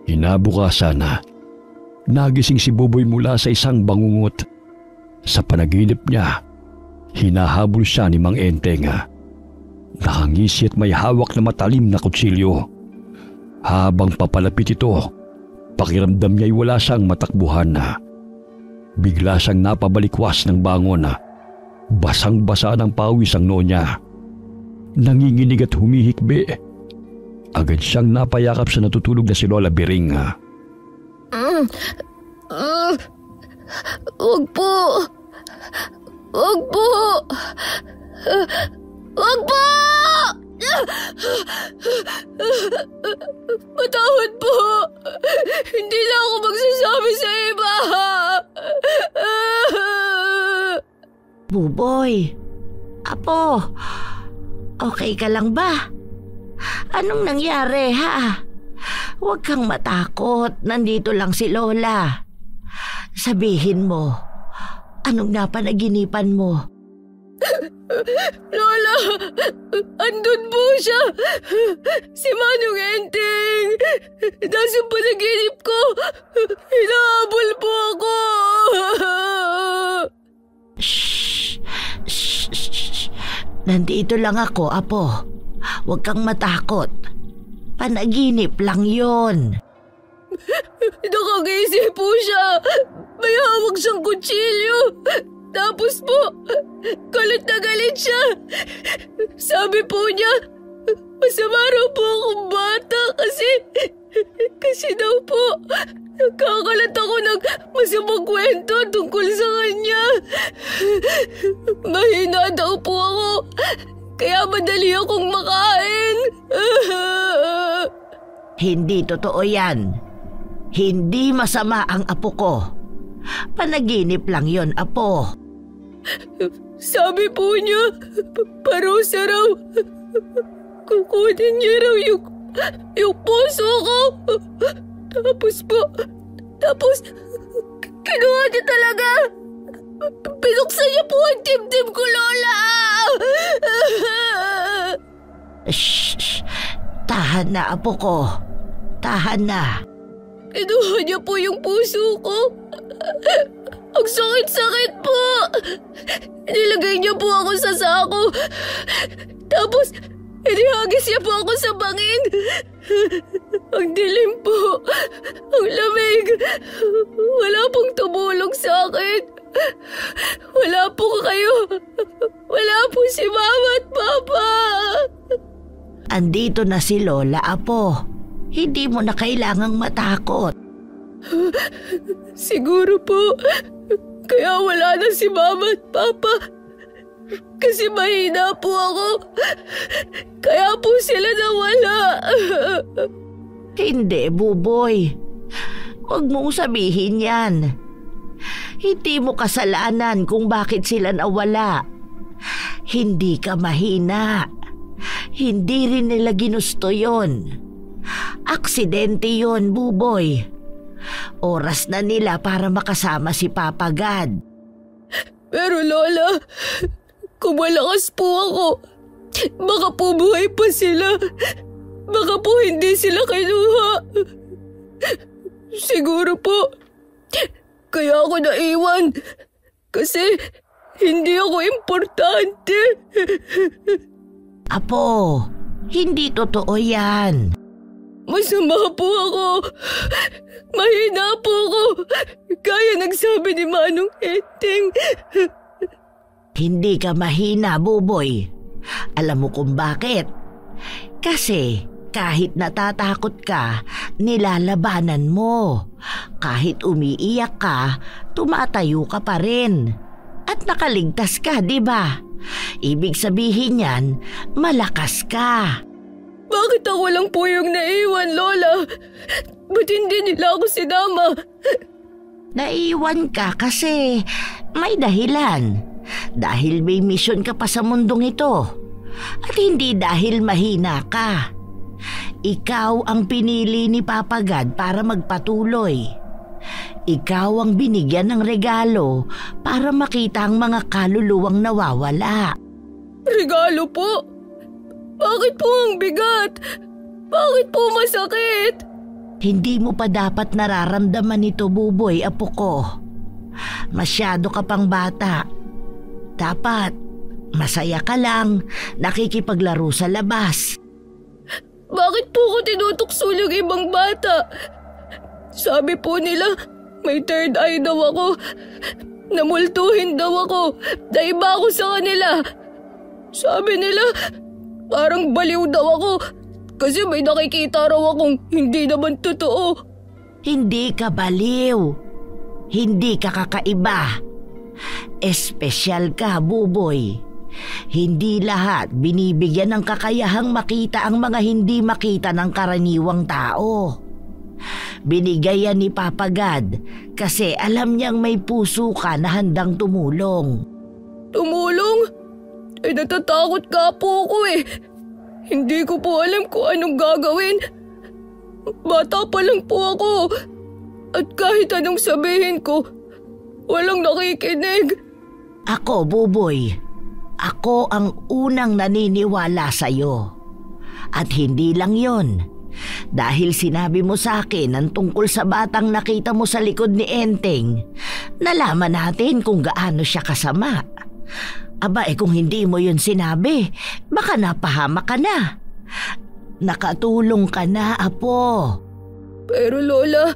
Kinabukasan, nagising si Buboy mula sa isang bangungot. Sa panaginip niya, hinahabol siya ni Mang Enteng. Nakangisi at may hawak na matalim na kutsilyo. Habang papalapit ito, pakiramdam niya'y wala siyang matakbuhan. Bigla siyang napabalikwas ng bangon. Basang-basa ng pawis ang noo niya. Nanginginig at humihikbi. Agad siyang napayakap sa natutulog na si Lola Biringa. Wag po! Wag po! Wag po! Patawad po! Hindi na ako magsasabi sa iba! Buboy, apo, okay ka lang ba? Anong nangyari, ha? Huwag kang matakot. Nandito lang si Lola. Sabihin mo, anong napanaginipan mo? Lola! Andun po siya! Si Manong Enteng! Nasa panaginip ko! Hinahabol po ako! Shh! Shh! Shh! Nandito lang ako, apo. Huwag kang matakot. Panaginip lang yon. Nakagising po siya. May hawak siyang kutsilyo. Tapos po, galit na galit siya. Sabi po niya, masama raw po akong bata kasi daw po, nagkakalat ako ng masamang kwento tungkol sa kanya. Mahina daw po ako. Kaya madali akong makain. Hindi totoo yan. Hindi masama ang apo ko. Panaginip lang yon, apo. Sabi po niya, parusa raw. Kukunin niya raw yung puso ko. Tapos, kinuha niya talaga. Pinuksan niya po ang dibdib ko, Lola! Shh! Tahan na, apo ko. Tahan na. Kinuha niya po yung puso ko. Ang sakit-sakit po. Nilagay niya po ako sa sako. Tapos, inihagis niya po ako sa bangin. Ang dilim po. Ang lamig. Wala pong tumulong sa akin. Wala po kayo. Wala po si Mama at Papa. Andito na si Lola, apo. Hindi mo na kailangang matakot. Siguro po, kaya wala na si Mama at Papa. Kasi mahina po ako. Kaya po sila nawala. Hindi, Buboy. Huwag mong sabihin yan. Hindi mo kasalanan kung bakit sila nawala. Hindi ka mahina. Hindi rin nila ginusto yon. Aksidente yon, Buboy. Oras na nila para makasama si Papa God. Pero Lola, kung malakas po ako, baka po buhay pa sila. Baka po hindi sila kinuha. Siguro po, kaya ako naiwan. Kasi hindi ako importante. Apo, hindi totoo yan. Masama po ako. Mahina po ako. Kaya nagsabi ni Manong Enteng. Hindi ka mahina, Buboy. Alam mo kung bakit? Kasi kahit natatakot ka, nilalabanan mo. Kahit umiiyak ka, tumatayo ka pa rin. At nakaligtas ka, di ba? Ibig sabihin yan, malakas ka. Bakit ako lang po yung naiwan, Lola? Ba't hindi nila ako sinama? Naiwan ka kasi may dahilan. Dahil may misyon ka pa sa mundong ito. At hindi dahil mahina ka. Ikaw ang pinili ni Papa God para magpatuloy. Ikaw ang binigyan ng regalo para makita ang mga kaluluwang nawawala. Regalo po? Bakit po ang bigat? Bakit po masakit? Hindi mo pa dapat nararamdaman ito, Buboy, apo ko. Masyado ka pang bata. Dapat masaya ka lang, nakikipaglaro sa labas. Bakit po ko tinutukso yung ibang bata? Sabi po nila, may third eye daw ako. Namultuhin daw ako. Naiba ako sa kanila. Sabi nila, parang baliw daw ako. Kasi may nakikita raw akong hindi naman totoo. Hindi ka baliw. Hindi ka kakaiba. Espesyal ka, Buboy. Hindi lahat binibigyan ng kakayahang makita ang mga hindi makita ng karaniwang tao. Binigay yan ni Papa God kasi alam niyang may puso ka na handang tumulong. Tumulong? Ay natatakot ka po ako eh. Hindi ko po alam kung anong gagawin. Bata pa lang po ako. At kahit anong sabihin ko, walang nakikinig. Ako, Buboy. Ako ang unang naniniwala sa'yo. At hindi lang yon. Dahil sinabi mo sa akin ang tungkol sa batang nakita mo sa likod ni Enteng, nalaman natin kung gaano siya kasama. Aba kung hindi mo yun sinabi, baka napahamak ka na. Nakatulong ka na, Apo. Pero Lola,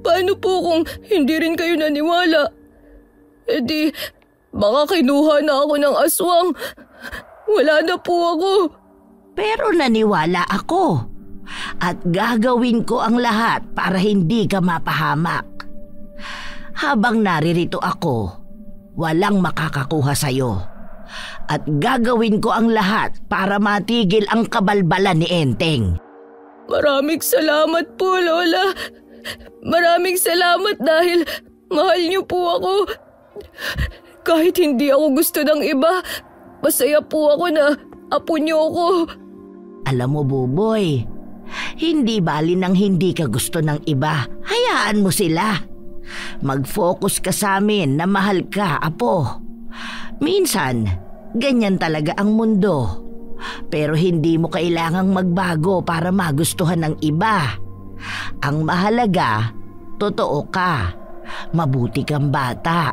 paano po kung hindi rin kayo naniwala? Di, baka kinuha na ako ng aswang. Wala na po ako. Pero naniwala ako. At gagawin ko ang lahat para hindi ka mapahamak. Habang naririto ako, walang makakakuha sa'yo. At gagawin ko ang lahat para matigil ang kabalbalan ni Enteng. Maraming salamat po, Lola. Maraming salamat dahil mahal niyo po ako. Kahit hindi ako gusto ng iba, masaya po ako na apo niyo ako. Alam mo, Buboy, hindi bali nang hindi ka gusto ng iba. Hayaan mo sila. Mag-focus ka sa amin na mahal ka, Apo. Minsan, ganyan talaga ang mundo. Pero hindi mo kailangang magbago para magustuhan ng iba. Ang mahalaga, totoo ka. Mabuti kang bata.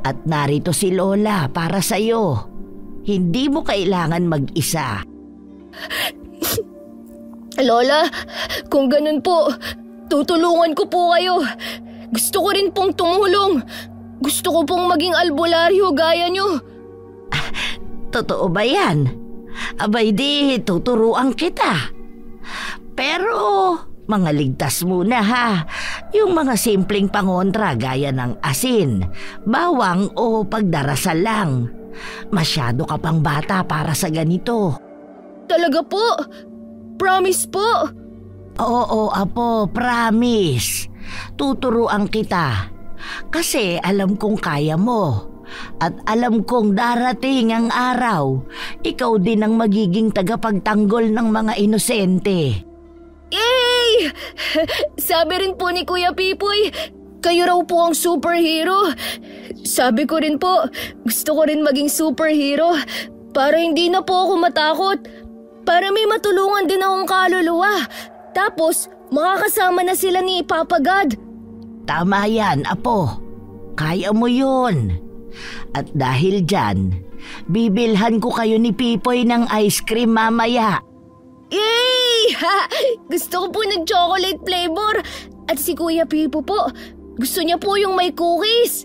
At narito si Lola para sa'yo. Hindi mo kailangan mag-isa. Lola, kung ganun po, tutulungan ko po kayo. Gusto ko rin pong tumulong. Gusto ko pong maging albularyo gaya nyo. Totoo ba yan? Abay di, tuturuan kita. Pero mga ligtas muna ha. Yung mga simpleng pangontra gaya ng asin, bawang o pagdarasal lang. Masyado ka pang bata para sa ganito. Talaga po? Promise po? Oo, Apo, promise. Tuturuan kita. Kasi alam kong kaya mo. At alam kong darating ang araw, ikaw din ang magiging tagapagtanggol ng mga inosente. Yay! Sabi rin po ni Kuya Pipoy, kayo raw po ang superhero. Sabi ko rin po, gusto ko rin maging superhero para hindi na po ako matakot. Para may matulungan din akong kaluluwa. Tapos, makakasama na sila ni Papa God. Tama yan, Apo. Kaya mo yun. At dahil dyan, bibilhan ko kayo ni Pipoy ng ice cream mamaya. Yay! Gusto ko po ng chocolate flavor. At si Kuya Pipo po, gusto niya po yung may cookies.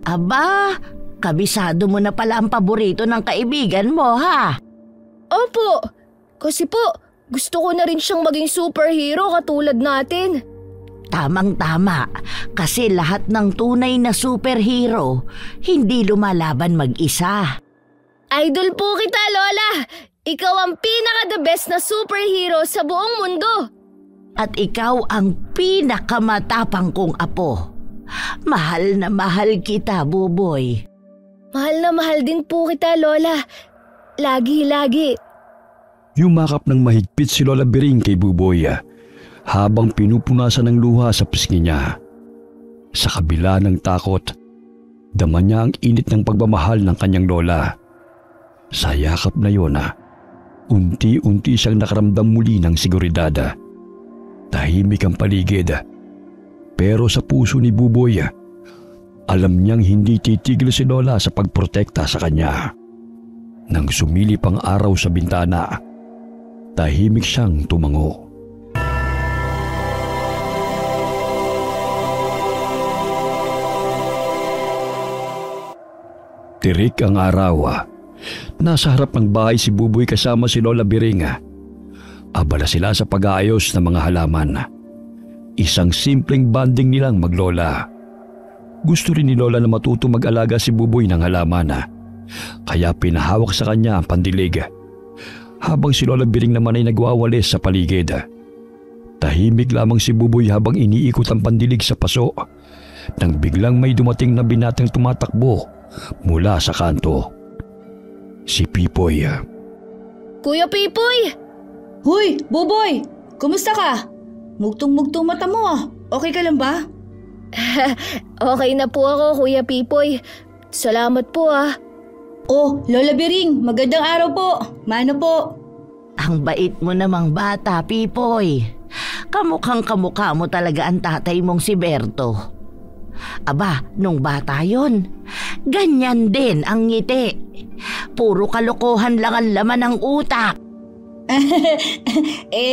Aba, kabisado mo na pala ang paborito ng kaibigan mo, ha? Opo, kasi po, gusto ko na rin siyang maging superhero katulad natin. Tamang-tama, kasi lahat ng tunay na superhero hindi lumalaban mag-isa. Idol po kita, Lola. Ikaw ang pinaka-the best na superhero sa buong mundo. At ikaw ang pinakamatapang kong apo. Mahal na mahal kita, Buboy. Mahal na mahal din po kita, Lola. Lagi-lagi. Yumakap ng mahigpit si Lola Biring kay Buboy habang pinupunasan ng luha sa pisngi niya. Sa kabila ng takot, dama niya ang init ng pagmamahal ng kanyang lola. Sa yakap na yun, unti-unti siyang nakaramdam muli ng seguridad. Tahimik ang paligid, pero sa puso ni Buboy, alam niyang hindi titigil si Lola sa pagprotekta sa kanya. Nang sumilip ang araw sa bintana, tahimik siyang tumango. Tirik ang araw. Nasa harap ng bahay si Buboy kasama si Lola Biring. Abala sila sa pag-aayos ng mga halaman. Isang simpleng banding nilang maglola. Gusto rin ni Lola na matuto mag-alaga si Buboy ng halaman. Kaya pinahawak sa kanya ang pandilig. Habang si Lola Biring naman ay nagwawalis sa paligid. Tahimik lamang si Buboy habang iniikot ang pandilig sa paso. Nang biglang may dumating na binatang tumatakbo mula sa kanto. Si Pipoy. Kuya Pipoy! Hoy, Buboy! Kumusta ka? Mugtong-mugtong mata mo. Okay ka lang ba? Okay na po ako, Kuya Pipoy. Salamat po Oh, Lola Biring, magandang araw po. Mano po? Ang bait mo namang bata, Pipoy. Kamukhang-kamukha mo talaga ang tatay mong si Berto. Aba, nung bata yon, ganyan din ang ngiti. Puro kalokohan lang ang laman ng utak.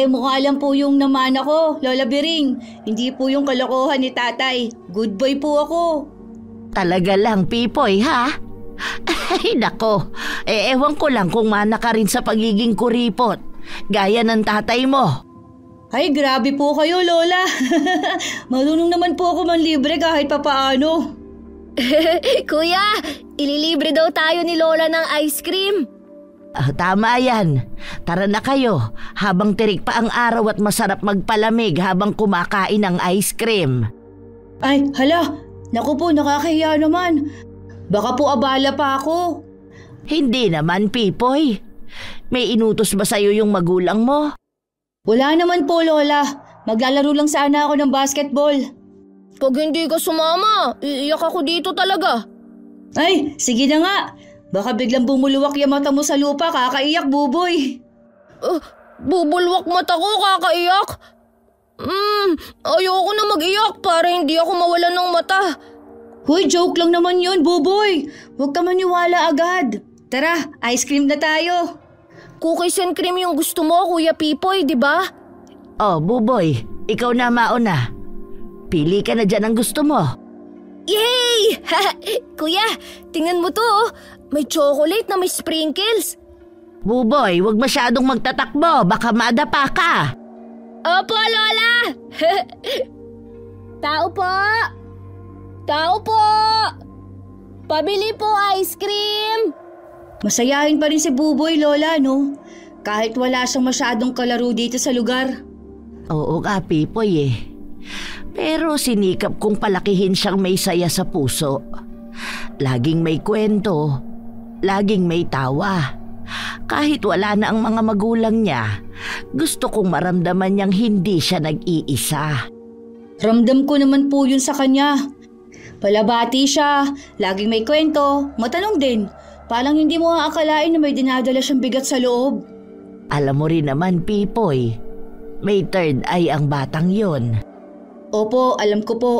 Mukha lang po yung naman ako, Lola Biring. Hindi po yung kalokohan ni tatay. Good boy po ako. Talaga lang, Pipoy, ha? Ay, nako. Ewan ko lang kung mana ka rin sa pagiging kuripot, gaya ng tatay mo. Ay, grabe po kayo, Lola. Marunong naman po ako manlibre kahit papaano. Kuya, ililibre daw tayo ni Lola ng ice cream. Tama yan. Tara na kayo, habang tirik pa ang araw at masarap magpalamig habang kumakain ng ice cream. Ay, hala. Naku po, nakakahiya naman. Baka po abala pa ako. Hindi naman, Pipoy. May inutos ba sa'yo yung magulang mo? Wala naman po, Lola. Maglalaro lang sana ako ng basketball. Pag hindi ka sumama, iiyak ako dito talaga. Ay, sige na nga. Baka biglang bumuluwak yung mata mo sa lupa, kakaiyak, Buboy. Bubulwak mata ko, kakaiyak? Ayoko na mag-iyak para hindi ako mawalan ng mata. Hoy, joke lang naman yun, Buboy. Huwag ka maniwala agad. Tara, ice cream na tayo. Cookies and cream yung gusto mo, Kuya Pipoy, di ba? Oh, Buboy, ikaw na mauna. Pili ka na dyan ang gusto mo. Yay! Kuya, tingnan mo to, may chocolate na may sprinkles. Buboy, huwag masyadong magtatakbo, baka madapa ka. Opo, Lola! Tao po! Tao po! Pabili po ice cream! Masayahin pa rin si Buboy, Lola, no? Kahit wala siyang masyadong kalaro dito sa lugar. Oo nga, Pipoy Pero sinikap kong palakihin siyang may saya sa puso. Laging may kwento, laging may tawa. Kahit wala na ang mga magulang niya, gusto kong maramdaman niyang hindi siya nag-iisa. Ramdam ko naman po yun sa kanya. Palabati siya, laging may kwento, matanong din. Parang hindi mo aakalain na may dinadala siyang bigat sa loob. Alam mo rin naman, Pipoy, may third eye ang batang yon. Opo, alam ko po.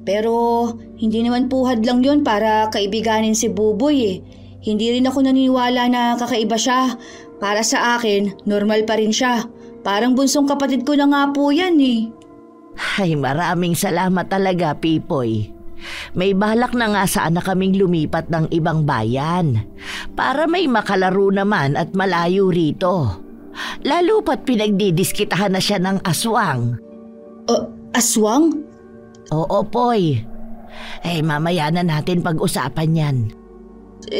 Pero hindi naman po hadlang yon para kaibiganin si Buboy Hindi rin ako naniniwala na kakaiba siya. Para sa akin, normal pa rin siya. Parang bunsong kapatid ko na nga po yan eh. Ay, maraming salamat talaga, Pipoy. May balak na nga sana kaming lumipat ng ibang bayan para may makalaro naman at malayo rito. Lalo pat pinagdidiskitahan na siya ng aswang. Aswang? Oo, Poy. Mamaya na natin pag-usapan yan.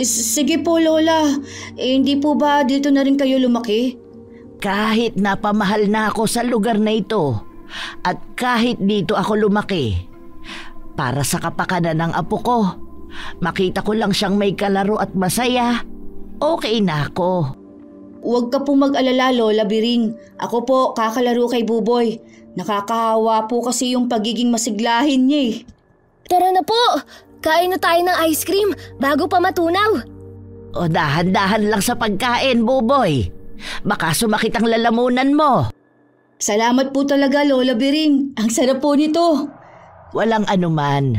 Sige po, Lola. Hindi po ba dito na rin kayo lumaki? Kahit napamahal na ako sa lugar na ito at kahit dito ako lumaki, para sa kapakanan ng apo ko, makita ko lang siyang may kalaro at masaya, okay na ako. Huwag ka po mag-alala, Lola Biring. Ako po, kakalaro kay Buboy. Nakakahawa po kasi yung pagiging masiglahin niya eh. Tara na po! Kain na tayo ng ice cream bago pa matunaw. O dahan-dahan lang sa pagkain, Buboy. Baka sumakit ang lalamunan mo. Salamat po talaga, Lola Biring. Ang sarap po nito. Walang anuman.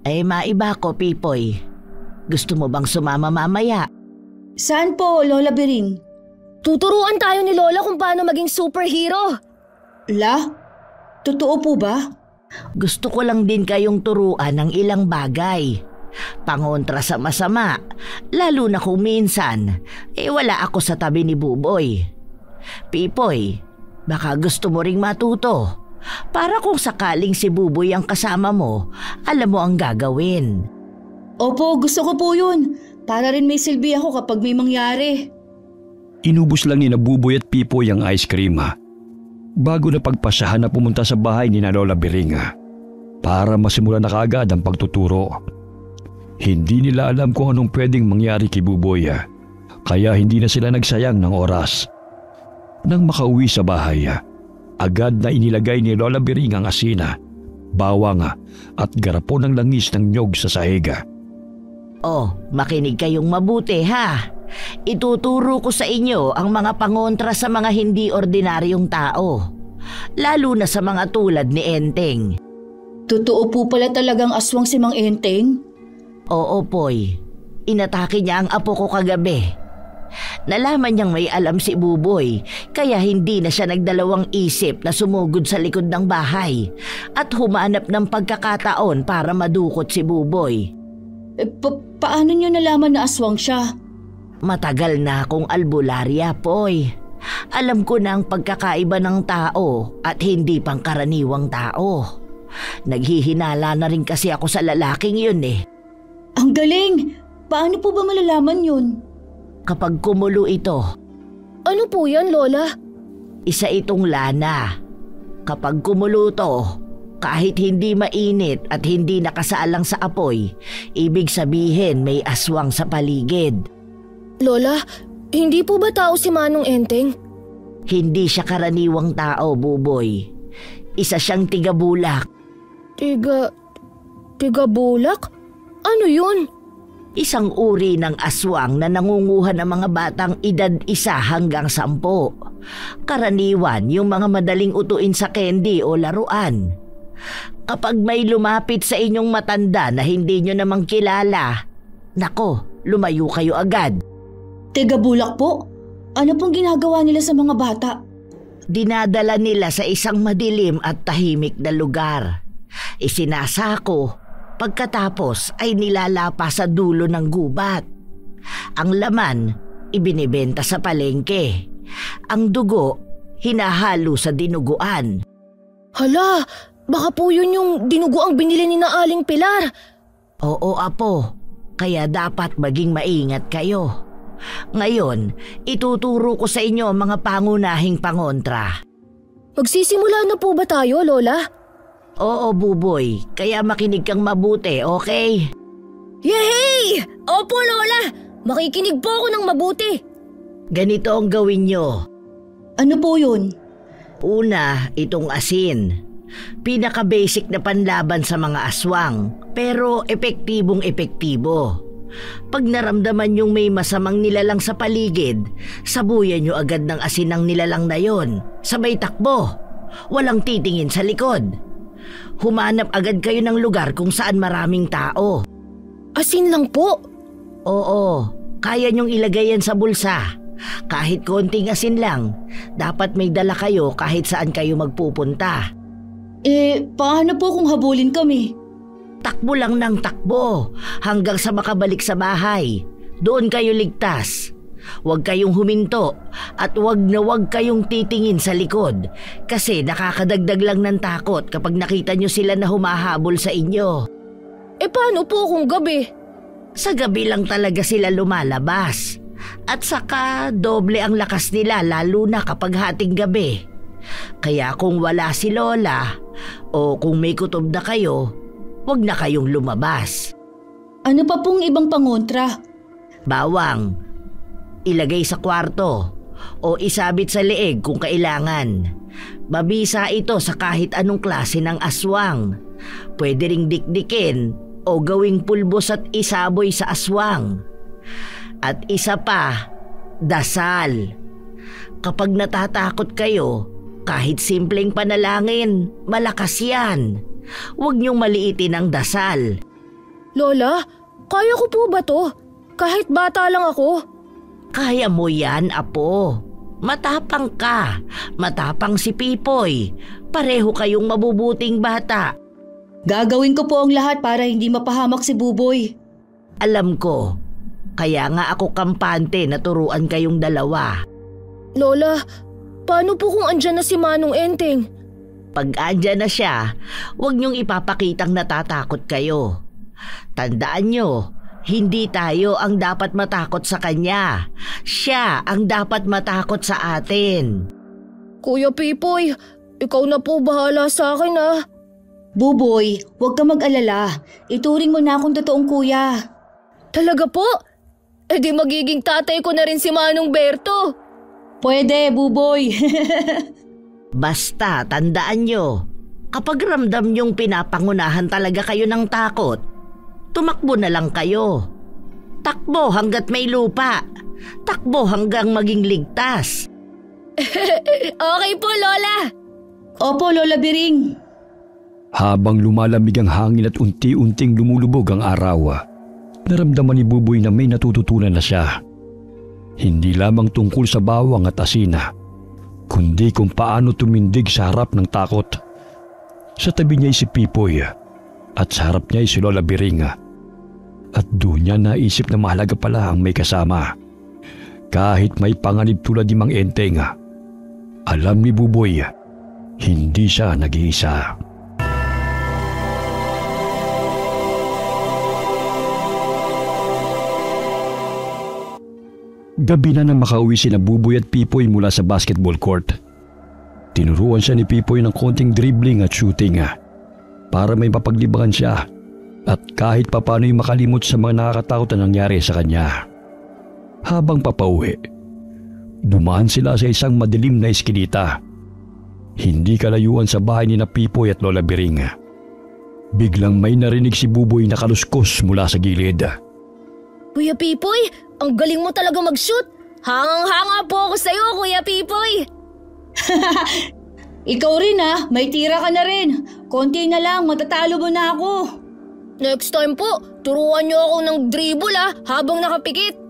Maiba ko, Pipoy. Gusto mo bang sumama mamaya? Saan po, Lola Biring? Tuturuan tayo ni Lola kung paano maging superhero. Totoo po ba? Gusto ko lang din kayong turuan ng ilang bagay. Pangontra sa masama, lalo na kung minsan, wala ako sa tabi ni Buboy. Pipoy, baka gusto mo ring matuto. Para kung sakaling si Buboy ang kasama mo, alam mo ang gagawin. Opo, gusto ko po yun. Para rin may silbi ako kapag may mangyari. Inubos lang ni na Buboy at Pipoy ang ice cream bago na pagpasahan na pumunta sa bahay ni na Lola Biring para masimulan na kaagad ang pagtuturo. Hindi nila alam kung anong pwedeng mangyari kay Buboy kaya hindi na sila nagsayang ng oras. Nang makauwi sa bahay, agad na inilagay ni Lola Biring ang asina, bawang at garapon ng langis ng nyog sa sahiga. Makinig kayong mabuti ha. Ituturo ko sa inyo ang mga pangontra sa mga hindi ordinaryong tao, lalo na sa mga tulad ni Enteng. Totoo po pala talagang aswang si Mang Enteng? Oo, Poy. Inatake niya ang apo ko kagabi. Nalaman niyang may alam si Buboy, kaya hindi na siya nagdalawang isip na sumugod sa likod ng bahay at humanap ng pagkakataon para madukot si Buboy. Paano niyo nalaman na aswang siya? Matagal na akong albularya, Poy. Alam ko na ang pagkakaiba ng tao at hindi pangkaraniwang tao. Naghihinala na rin kasi ako sa lalaking yun eh. Ang galing! Paano po ba malalaman yun? Kapag kumulo ito. Ano po yan, Lola? Isa itong lana. Kapag kumulo to, kahit hindi mainit at hindi nakasaalang sa apoy, ibig sabihin may aswang sa paligid. Lola, hindi po ba tao si Manong Enteng? Hindi siya karaniwang tao, Buboy. Isa siyang tigabulak. Tigabulak? Ano yun? Isang uri ng aswang na nangunguha ng mga batang edad 1 hanggang 10. Karaniwan yung mga madaling utuin sa candy o laruan. Kapag may lumapit sa inyong matanda na hindi nyo namang kilala, nako, lumayo kayo agad. Tigabulak po? Ano pong ginagawa nila sa mga bata? Dinadala nila sa isang madilim at tahimik na lugar. Isinasako, pagkatapos ay nilalapa sa dulo ng gubat. Ang laman, ibinibenta sa palengke. Ang dugo, hinahalo sa dinuguan. Hala, baka po yun yung dinugo ang binili ni na Aling Pilar. Oo, apo. Kaya dapat maging maingat kayo. Ngayon, ituturo ko sa inyo ang mga pangunahing pangontra. Magsisimula na po ba tayo, Lola? Oo, Buboy. Kaya makinig kang mabuti, okay? Yehey! Opo, Lola! Makikinig po ako ng mabuti. Ganito ang gawin nyo. Ano po yun? Una, itong asin. Pinaka-basic na panlaban sa mga aswang, pero epektibong-epektibo. Pag naramdaman yung may masamang nilalang sa paligid, sabuyan nyo agad ng asin ng nilalang na yon. Sabay takbo. Walang titingin sa likod. Humanap agad kayo ng lugar kung saan maraming tao. Asin lang po? Oo, kaya nyong ilagay yan sa bulsa. Kahit konting asin lang, dapat may dala kayo kahit saan kayo magpupunta. Paano po kung habulin kami? Takbo lang ng takbo hanggang sa makabalik sa bahay. Doon kayo ligtas. Huwag kayong huminto at huwag kayong titingin sa likod kasi nakakadagdag lang ng takot kapag nakita nyo sila na humahabol sa inyo. Paano po kung gabi? Sa gabi lang talaga sila lumalabas. At saka doble ang lakas nila lalo na kapag hating gabi. Kaya kung wala si Lola o kung may kutob na kayo, huwag na kayong lumabas. Ano pa pong ibang pangontra? Bawang, ilagay sa kwarto o isabit sa leeg kung kailangan. Mabisa ito sa kahit anong klase ng aswang. Pwede ring dikdikin o gawing pulbos at isaboy sa aswang. At isa pa, dasal. Kapag natatakot kayo, kahit simpleng panalangin, malakas yan. Huwag niyong maliitin ang dasal. Lola, kaya ko po ba to? Kahit bata lang ako. Kaya mo yan, Apo. Matapang ka. Matapang si Pipoy. Pareho kayong mabubuting bata. Gagawin ko po ang lahat para hindi mapahamak si Buboy. Alam ko. Kaya nga ako kampante na turuan kayong dalawa. Lola, paano po kung andyan na si Manong Enteng? Pag andyan na siya, huwag niyong ipapakitang natatakot kayo. Tandaan niyo, hindi tayo ang dapat matakot sa kanya. Siya ang dapat matakot sa atin. Kuya Pipoy, ikaw na po bahala sa akin ah. Buboy, huwag ka mag-alala. Ituring mo na akong totoong kuya. Talaga po? Di magiging tatay ko na rin si Manong Berto. Pwede, Buboy. Basta tandaan nyo, kapag ramdam nyong pinapangunahan talaga kayo ng takot, tumakbo na lang kayo. Takbo hanggat may lupa. Takbo hanggang maging ligtas. Okay po, Lola. Opo, Lola Biring. Habang lumalamig ang hangin at unti-unting lumulubog ang araw, naramdaman ni Buboy na may natututunan na siya. Hindi lamang tungkol sa bawang at asina, kundi kung paano tumindig sa harap ng takot. Sa tabi niya ay si Pipoy at sa harap niya ay si Lola Biring. At doon niya naisip na mahalaga pala ang may kasama. Kahit may panganib tulad ni Mang Enteng, alam ni Buboy, hindi siya nag-iisa. Gabi na nang makauwi sina Buboy at Pipoy mula sa basketball court. Tinuruan siya ni Pipoy ng konting dribbling at shooting para may mapaglibangan siya at kahit papano'y makalimot sa mga nakakatakot na nangyari sa kanya. Habang papauwi, dumaan sila sa isang madilim na eskinita. Hindi kalayuan sa bahay ni na Pipoy at Lola Biring. Biglang may narinig si Buboy na kaluskos mula sa gilid. Kuya Pipoy, ang galing mo talaga mag-shoot. Hangang-hanga po ako sa'yo, Kuya Pipoy. Ikaw rin may tira ka na rin. Konti na lang, matatalo mo na ako. Next time po, turuan niyo ako ng dribble habang nakapikit.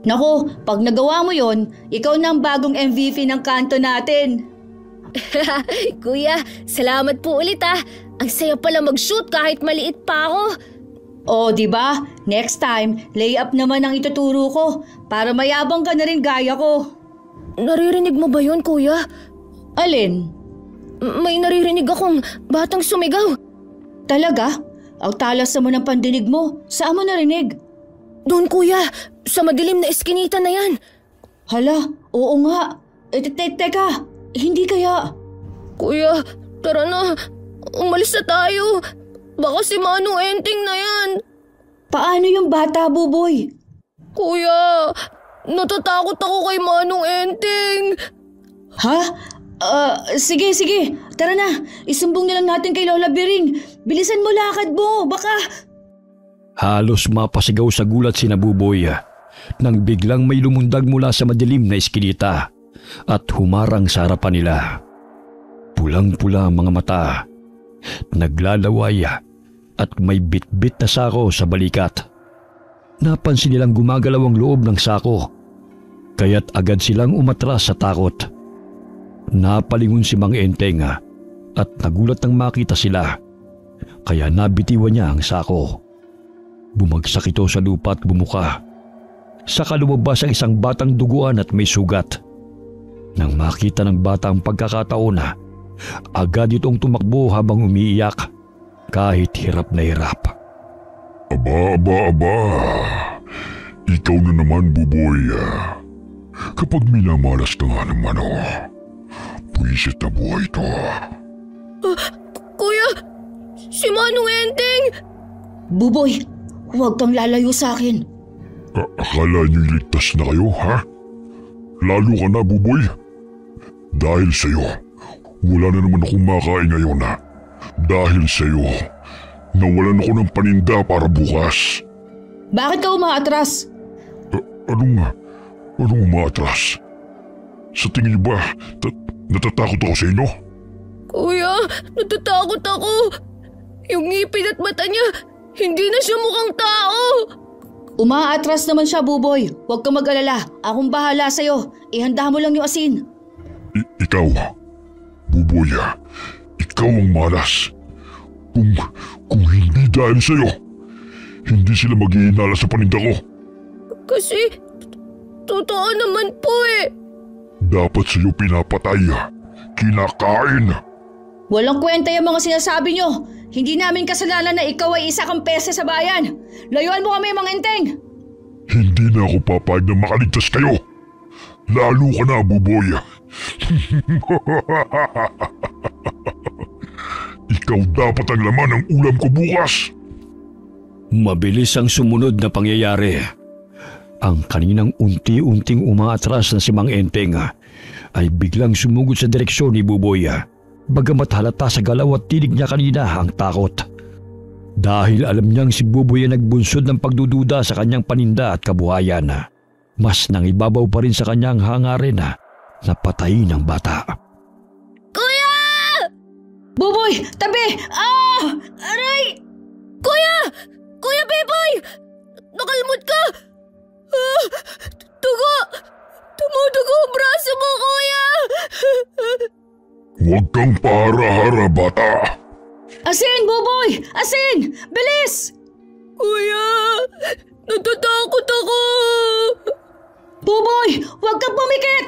Naku, pag nagawa mo yon, ikaw na ang bagong MVP ng kanto natin. Kuya, salamat po ulit Ang saya pala mag-shoot kahit maliit pa ako. Oh, di ba? Next time, layup naman ang ituturo ko para mayabang ka na rin gaya ko. Naririnig mo ba yun, Kuya? Alin? May naririnig akong batang sumigaw. Talaga? Ang talas naman ng pandinig mo. Saan mo narinig? Doon, Kuya. Sa madilim na eskinita na yan. Hala, oo nga. Teka, hindi kaya. Kuya, tara na. Umalis na tayo. Baka si Manong Enteng na yan. Paano yung bata, Buboy? Kuya, natatakot ako kay Manong Enteng. Ha? Sige. Tara na. Isumbong na lang natin kay Lola Biring. Bilisan mo lakad mo. Baka... Halos mapasigaw sa gulat sina Buboy nang biglang may lumundag mula sa madilim na eskinita at humarang sa harapan nila. Pulang-pula ang mga mata. Naglalaway at may bitbit na sako sa balikat. Napansin nilang gumagalaw ang loob ng sako. Kaya't agad silang umatras sa takot. Napalingon si Mang Enteng at nagulat nang makita sila. Kaya nabitiwan niya ang sako. Bumagsak ito sa lupa at bumuka. Saka lumabas ang isang batang duguan at may sugat. Nang makita ng bata ang pagkakataon agad itong tumakbo habang umiiyak kahit hirap na hirap. Aba. Ikaw na naman, Buboy. Kapag minamalas na nga naman, puwisit na buhay ito. Kuya, si Manong Enteng! Buboy, huwag kang lalayo sa akin. Akala niyo'y ligtas na kayo, ha? Lalo ka na, Buboy. Dahil sa'yo, wala na naman akong makain ngayon. Dahil sa'yo, nawalan ako ng paninda para bukas. Bakit ka umaatras? Anong umaatras? Sa tingin niyo ba, natatakot ako sa inyo? Kuya, natatakot ako. Yung ngipin at mata niya, hindi na siya mukhang tao. Umaatras naman siya, Buboy. Huwag kang mag-alala. Akong bahala sa'yo. Ihanda mo lang yung asin. Ikaw, Buboy, ikaw ang malas. Kung hindi dahil sa'yo, hindi sila maghihinala sa paninda ko. Kasi, totoo naman po eh. Dapat sa'yo pinapatay, kinakain. Walang kwenta yung mga sinasabi nyo. Hindi namin kasalanan na ikaw ay isa kang pese sa bayan. Layuan mo kami, Mang Enteng. Hindi na ako papayag na makaligtas kayo. Lalo ka na, Buboy. Ikaw dapat ang laman ng ulam ko bukas. Mabilis ang sumunod na pangyayari. Ang kaninang unti-unting umaatras na si Mang Enteng ay biglang sumugod sa direksyon ni Buboy. Bagamat halata sa galaw at tinig niya kanina ang takot. Dahil alam niyang si Buboy ay nagbunsod ng pagdududa sa kanyang paninda at kabuhayan. Mas nangibabaw pa rin sa kanyang hangarin na patayin ang bata. Kuya! Buboy, tabi! Aray! Kuya! Kuya Pipoy! Nakalmot ka! Dugo! Tumudugo ang braso mo, kuya! Huwag kang pahara-hara, bata. Asin, Buboy! Asin! Bilis! Kuya! Natatakot ako! Buboy! Huwag kang pumikit!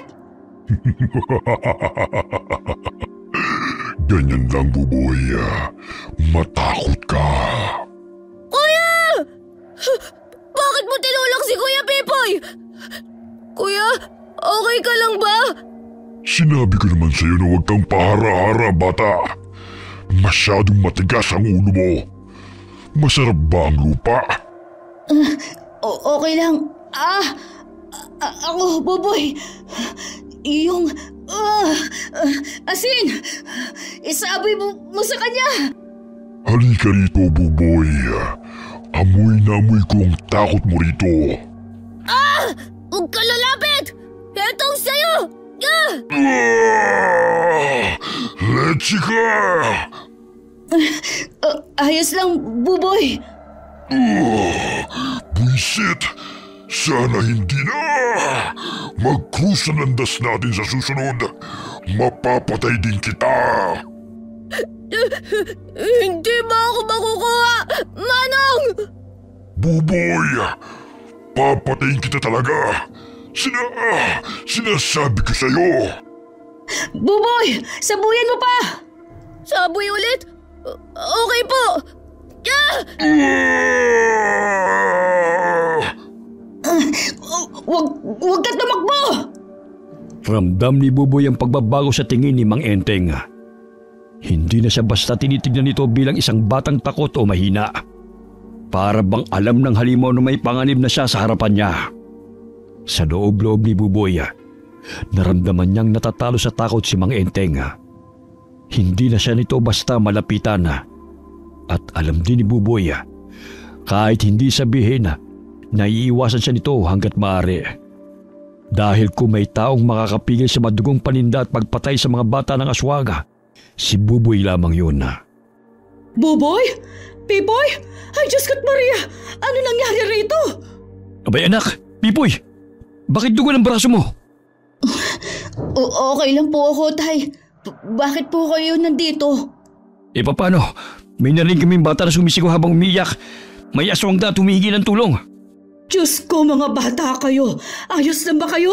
Ganyan lang, Buboy. Matakot ka. Kuya! Bakit mo tinulak si Kuya Pipoy? Kuya, okay ka lang ba? Sinabi ko naman sa'yo na huwag kang pahara-hara, bata. Masyadong matigas ang ulo mo. Masarap ba ang lupa? Okay lang. Ako, Buboy. Yung... asin! Isabi mo sa kanya! Halika rito, Buboy. Amoy na amoy ko ang takot mo rito. Huwag ka lalapit! Etong sa'yo! Let's ka! Ayos lang, Buboy. Buisit! Sana hindi na! Mag-cruise ang landas natin sa susunod. Mapapatay din kita! Hindi mo ako makukuha! Manong! Buboy! Papatayin kita talaga! Sinasabi ko sa'yo! Buboy! Sabuyan mo pa! Saboy ulit? Okay po! Huwag ka tumakbo! Ramdam ni Buboy ang pagbabago sa tingin ni Mang Enteng. Hindi na siya basta tinitignan nito bilang isang batang takot o mahina. Para bang alam ng halimaw na may panganib na siya sa harapan niya. Sa loob-loob ni Buboy, naramdaman niyang natatalo sa takot si Mang Enteng. Hindi na siya nito basta malapitan. At alam din ni Buboy, kahit hindi sabihin, naiiwasan siya nito hanggat maaari. Dahil kung may taong makakapigil sa madugong paninda at pagpatay sa mga bata ng aswaga, si Buboy lamang yun. Buboy? Pipoy? Ay, Diyos ko't Maria! Ano nangyari rito? Abay anak, Pipoy! Bakit dugo ng braso mo? Okay lang po ako, Tay. Bakit po kayo nandito? Paano? May narinig kaming bata na sumisigaw habang umiiyak. May aswang na tumihingi ng tulong. Diyos ko, mga bata kayo. Ayos lang ba kayo?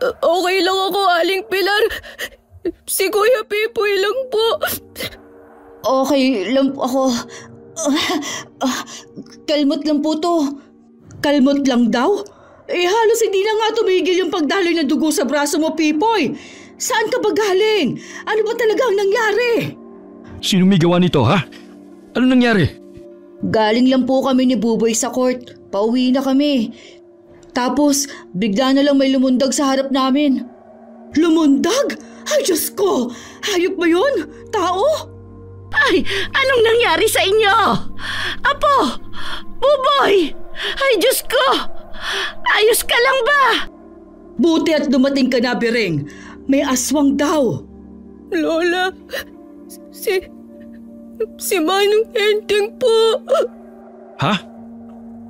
Okay lang ako, Aling Pilar. Si Kuya Pipoy lang po. Okay lang po ako. Kalmot lang po to. Kalmot lang daw? Halos hindi na nga tumigil yung pagdaloy ng dugo sa braso mo, Pipoy. Saan ka ba galing? Ano ba talaga ang nangyari? Sino may gawa nito, ha? Ano nangyari? Galing lang po kami ni Buboy sa court. Pauwi na kami. Tapos, bigla na lang may lumundag sa harap namin. Lumundag? Ay, Diyos ko! Hayop ba yun? Tao? Ay, anong nangyari sa inyo? Apo! Buboy! Ay, Diyos ko! Ayos ka lang ba? Buti at dumating ka na, Biring. May aswang daw. Lola, si Manong Enteng po. Ha?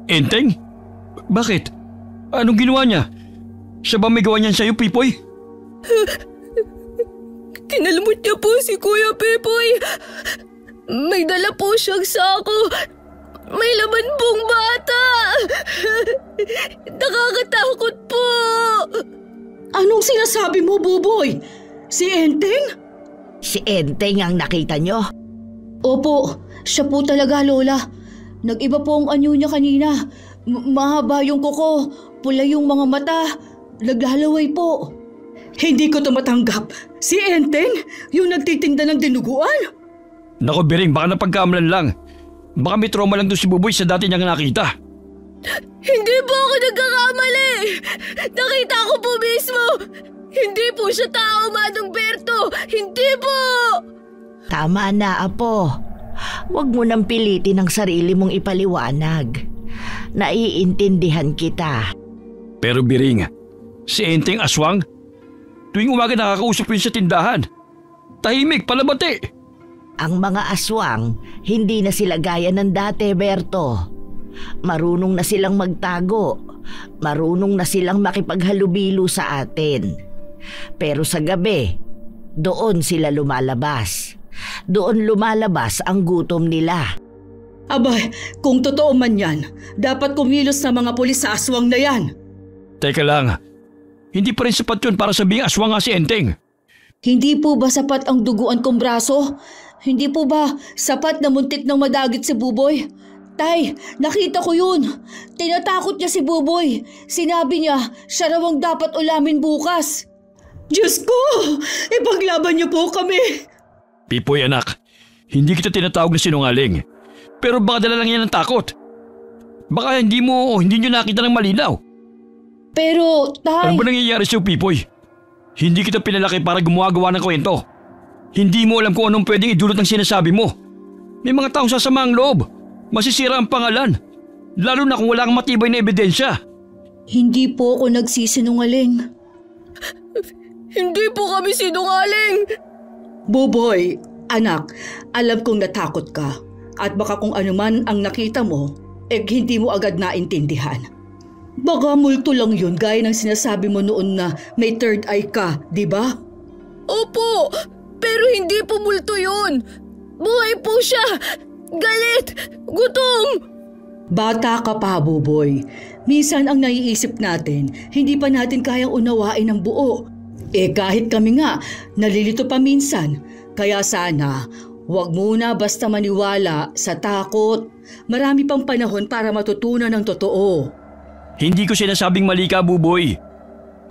Enteng? Bakit? Anong ginawa niya? Siya ba may gawa niyan sa'yo, Pipoy? Kinalmot niya po si Kuya Pipoy. May dala po siyang sako. May laman pong bata. Nakakatakot po. Anong sinasabi mo, Buboy? Si Enteng? Si Enteng ang nakita nyo? Opo, siya po talaga, Lola. Nag-iba po ang anyo niya kanina. Mahaba yung kuko, pula yung mga mata, naglalaway po. Hindi ko tumatanggap. Si Enteng, yung nagtitinda ng dinuguan? Nako, Biring, baka napagkamalan lang. Baka may trauma lang doon si Buboy sa dati niyang nakita. Hindi po ako nagkakamali. Nakita ko po mismo. Hindi po siya tao, Manong Berto. Hindi po. Tama na, Apo. Huwag mo nang pilitin ang sarili mong ipaliwanag. Naiintindihan kita. Pero Biring, si Enteng aswang? Tuwing umaga nakakausap yun sa tindahan. Tahimik, palabati. Ang mga aswang, hindi na sila gaya ng dati, Berto. Marunong na silang magtago. Marunong na silang makipaghalubilo sa atin. Pero sa gabi, doon sila lumalabas. Doon lumalabas ang gutom nila. Abay, kung totoo man yan, dapat kumilos na mga pulis sa aswang na yan. Teka lang, hindi pa rin sapat yun para sabing aswang nga si Enteng. Hindi po ba sapat ang duguan kong braso? Hindi po ba sapat na muntik ng madagit si Buboy? Tay, nakita ko yun. Tinatakot niya si Buboy. Sinabi niya, siya raw ang dapat ulamin bukas. Diyos ko! Ipaglaban niyo po kami! Pipoy anak, hindi kita tinatawag na sinungaling. Pero baka dala lang yan ng takot. Baka hindi nyo nakita ng malinaw. Pero, Tay… Ano ba nangyayari sa'yo, Pipoy? Hindi kita pinalaki para gumawa ng kwento. Hindi mo alam kung anong pwedeng idulot ng sinasabi mo. May mga taong sasama ang loob. Masisira ang pangalan. Lalo na kung wala kang matibay na ebidensya. Hindi po ako nagsisinungaling. Hindi po kami sinungaling. Buboy, anak, alam kong natakot ka. At baka kung ano man ang nakita mo, hindi mo agad naintindihan. Baka multo lang yun gaya ng sinasabi mo noon na may third eye ka, di ba? Opo, pero hindi po multo yun. Buhay po siya. Galit. Gutom. Bata ka pa, Buboy. Minsan ang naiisip natin, hindi pa natin kayang unawain ng buo. Kahit kami nga, nalilito pa minsan. Kaya sana, huwag muna basta maniwala sa takot. Marami pang panahon para matutunan ng totoo. Hindi ko sinasabing mali ka, Buboy.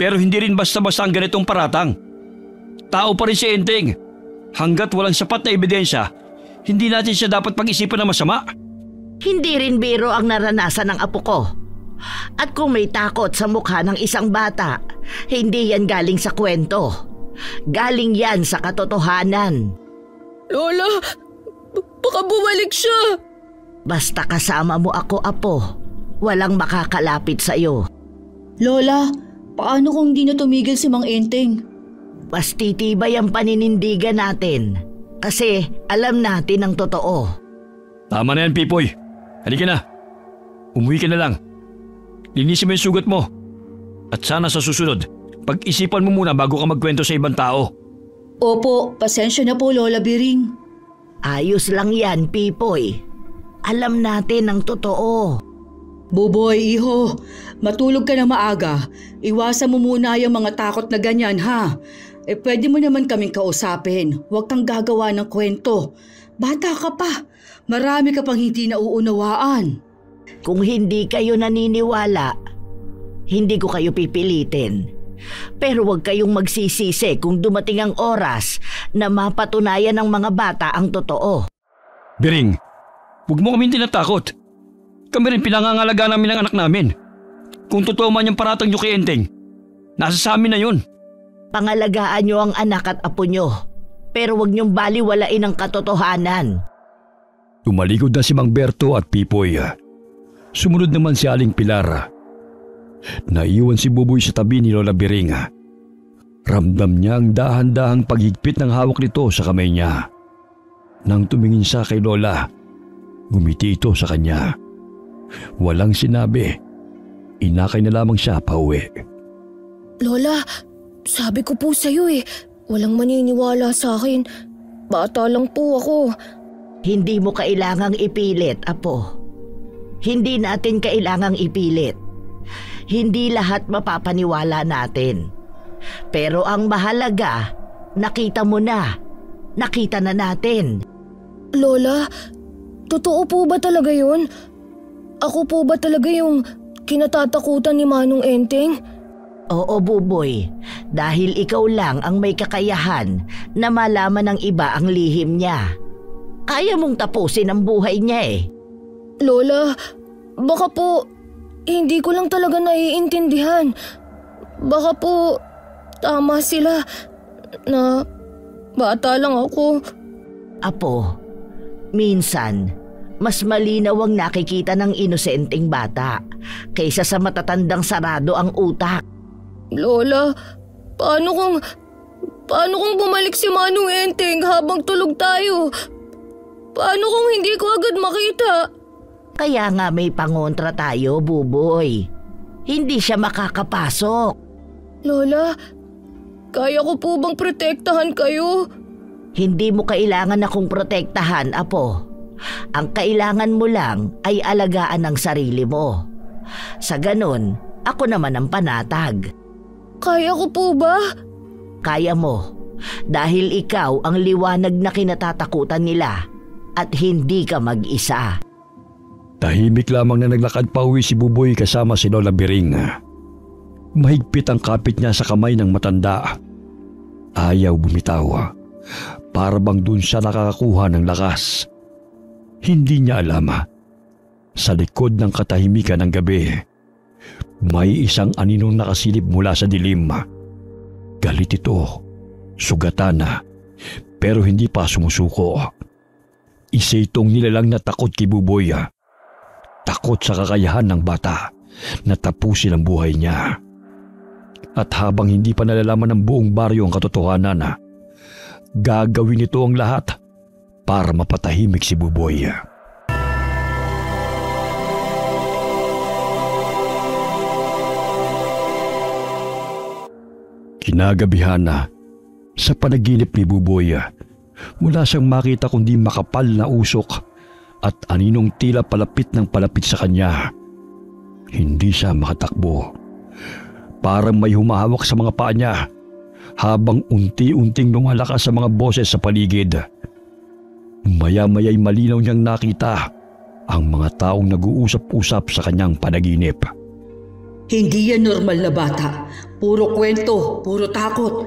Pero hindi rin basta-basta ang ganitong paratang. Tao pa rin si Enteng. Hanggat walang sapat na ebidensya, hindi natin siya dapat pag-isipan na masama. Hindi rin biro ang naranasan ng apo ko. At kung may takot sa mukha ng isang bata, hindi yan galing sa kwento. Galing yan sa katotohanan. Lola, baka bumalik siya. Basta kasama mo ako, Apo. Walang makakalapit sa iyo. Lola, paano kung di na tumigil si Mang Enteng? Mas titibay ang paninindigan natin. Kasi alam natin ang totoo. Tama na yan, Pipoy. Halika na. Umuwi ka na lang. linisin mo yung sugat mo. At sana sa susunod, pag-isipan mo muna bago ka magkwento sa ibang tao. Opo, pasensya na po, Lola Biring. Ayos lang yan, Pipoy. Alam natin ang totoo. Buboy, iho, matulog ka na maaga. Iwasan mo muna yung mga takot na ganyan, ha? Pwede mo naman kaming kausapin. Huwag kang gagawa ng kwento. Bata ka pa. Marami ka pang hindi nauunawaan. Kung hindi kayo naniniwala, hindi ko kayo pipilitin. Pero huwag kayong magsisisi kung dumating ang oras na mapatunayan ng mga bata ang totoo. Biring, huwag mo kaming tinatakot. Kami rin pinangangalaga namin ang anak namin. Kung totoo man yung paratang nyo kay Enteng, nasa sa amin na yun. Pangalagaan nyo ang anak at apo nyo, pero huwag nyong baliwalain ang katotohanan. Tumalikod na si Mang Berto at Pipoy. Sumunod naman si Aling Pilar. Naiwan si Buboy sa tabi ni Lola Biring. Ramdam niya ang dahan-dahang paghigpit ng hawak nito sa kamay niya. Nang tumingin siya kay Lola, ngumiti ito sa kanya. Walang sinabi. Inakay na lamang siya pauwi. Lola, sabi ko po sa'yo walang maniniwala sa akin. Bata lang po ako. Hindi mo kailangang ipilit, Apo. Hindi natin kailangang ipilit. Hindi lahat mapapaniwala natin. Pero ang mahalaga, nakita mo na. Nakita na natin. Lola, totoo po ba talaga yun? Ako po ba talaga yung kinatatakutan ni Manong Enteng? Oo, Buboy. Dahil ikaw lang ang may kakayahan na malaman ng iba ang lihim niya. Kaya mong tapusin ang buhay niya Lola, baka po hindi ko lang talaga naiintindihan. Baka po tama sila na bata lang ako. Apo, minsan mas malinaw ang nakikita ng inosenteng bata kaysa sa matatandang sarado ang utak. Lola, paano kung bumalik si Manong Enteng habang tulog tayo? Paano kung hindi ko agad makita? Kaya nga may pangontra tayo, Buboy. Hindi siya makakapasok. Lola, kaya ko po bang protektahan kayo? Hindi mo kailangan akong protektahan, Apo. Ang kailangan mo lang ay alagaan ang sarili mo. Sa ganon, ako naman ang panatag. Kaya ko po ba? Kaya mo, dahil ikaw ang liwanag na kinatatakutan nila at hindi ka mag-isa. Tahimik lamang na naglakad pa uwi si Buboy kasama si Lola Biring. Mahigpit ang kapit niya sa kamay ng matanda. Ayaw bumitaw. Para bang dun siya nakakakuha ng lakas. Hindi niya alam. Sa likod ng katahimikan ng gabi, may isang aninong nakasilip mula sa dilim. Galit ito, sugatan, pero hindi pa sumusuko. Isa itong nilalang na takot kay Buboy. Takot sa kakayahan ng bata na tapusin ang buhay niya. At habang hindi pa nalalaman ng buong baryo ang katotohanan, gagawin ito ang lahat para mapatahimik si Buboy. Kinagabihan na, sa panaginip ni Buboy, wala siyang makita kundi makapal na usok at aninong tila palapit ng palapit sa kanya. Hindi siya makatakbo. Parang may humahawak sa mga paa niya habang unti-unting lumalakas sa mga boses sa paligid. Maya-maya'y malinaw niyang nakita ang mga taong nag-uusap-usap sa kanyang panaginip. Hindi yan normal na bata. Puro kwento, puro takot.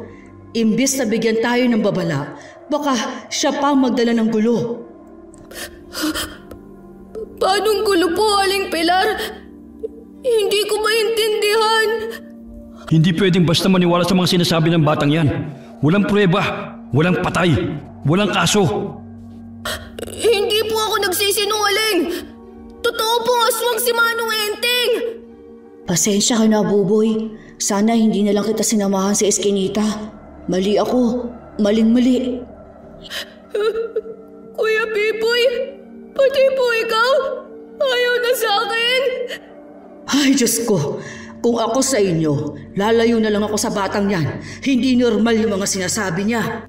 Imbis na bigyan tayo ng babala, baka siya pa magdala ng gulo. Paanong gulo po, Aling Pilar? Hindi ko maintindihan. Hindi pwedeng basta maniwala sa mga sinasabi ng batang yan. Walang pruweba, walang patay, walang kaso. Hindi po ako nagsisinungaling. Totoo pong aswang si Manong Enteng. Pasensya ka na, Buboy. Sana hindi na lang kita sinamahan sa eskinita. Mali ako. Maling-mali. Kuya Pipoy, pati po ikaw? Ayaw na sa akin? Ay, Diyos ko. Kung ako sa inyo, lalayo na lang ako sa batang yan. Hindi normal yung mga sinasabi niya.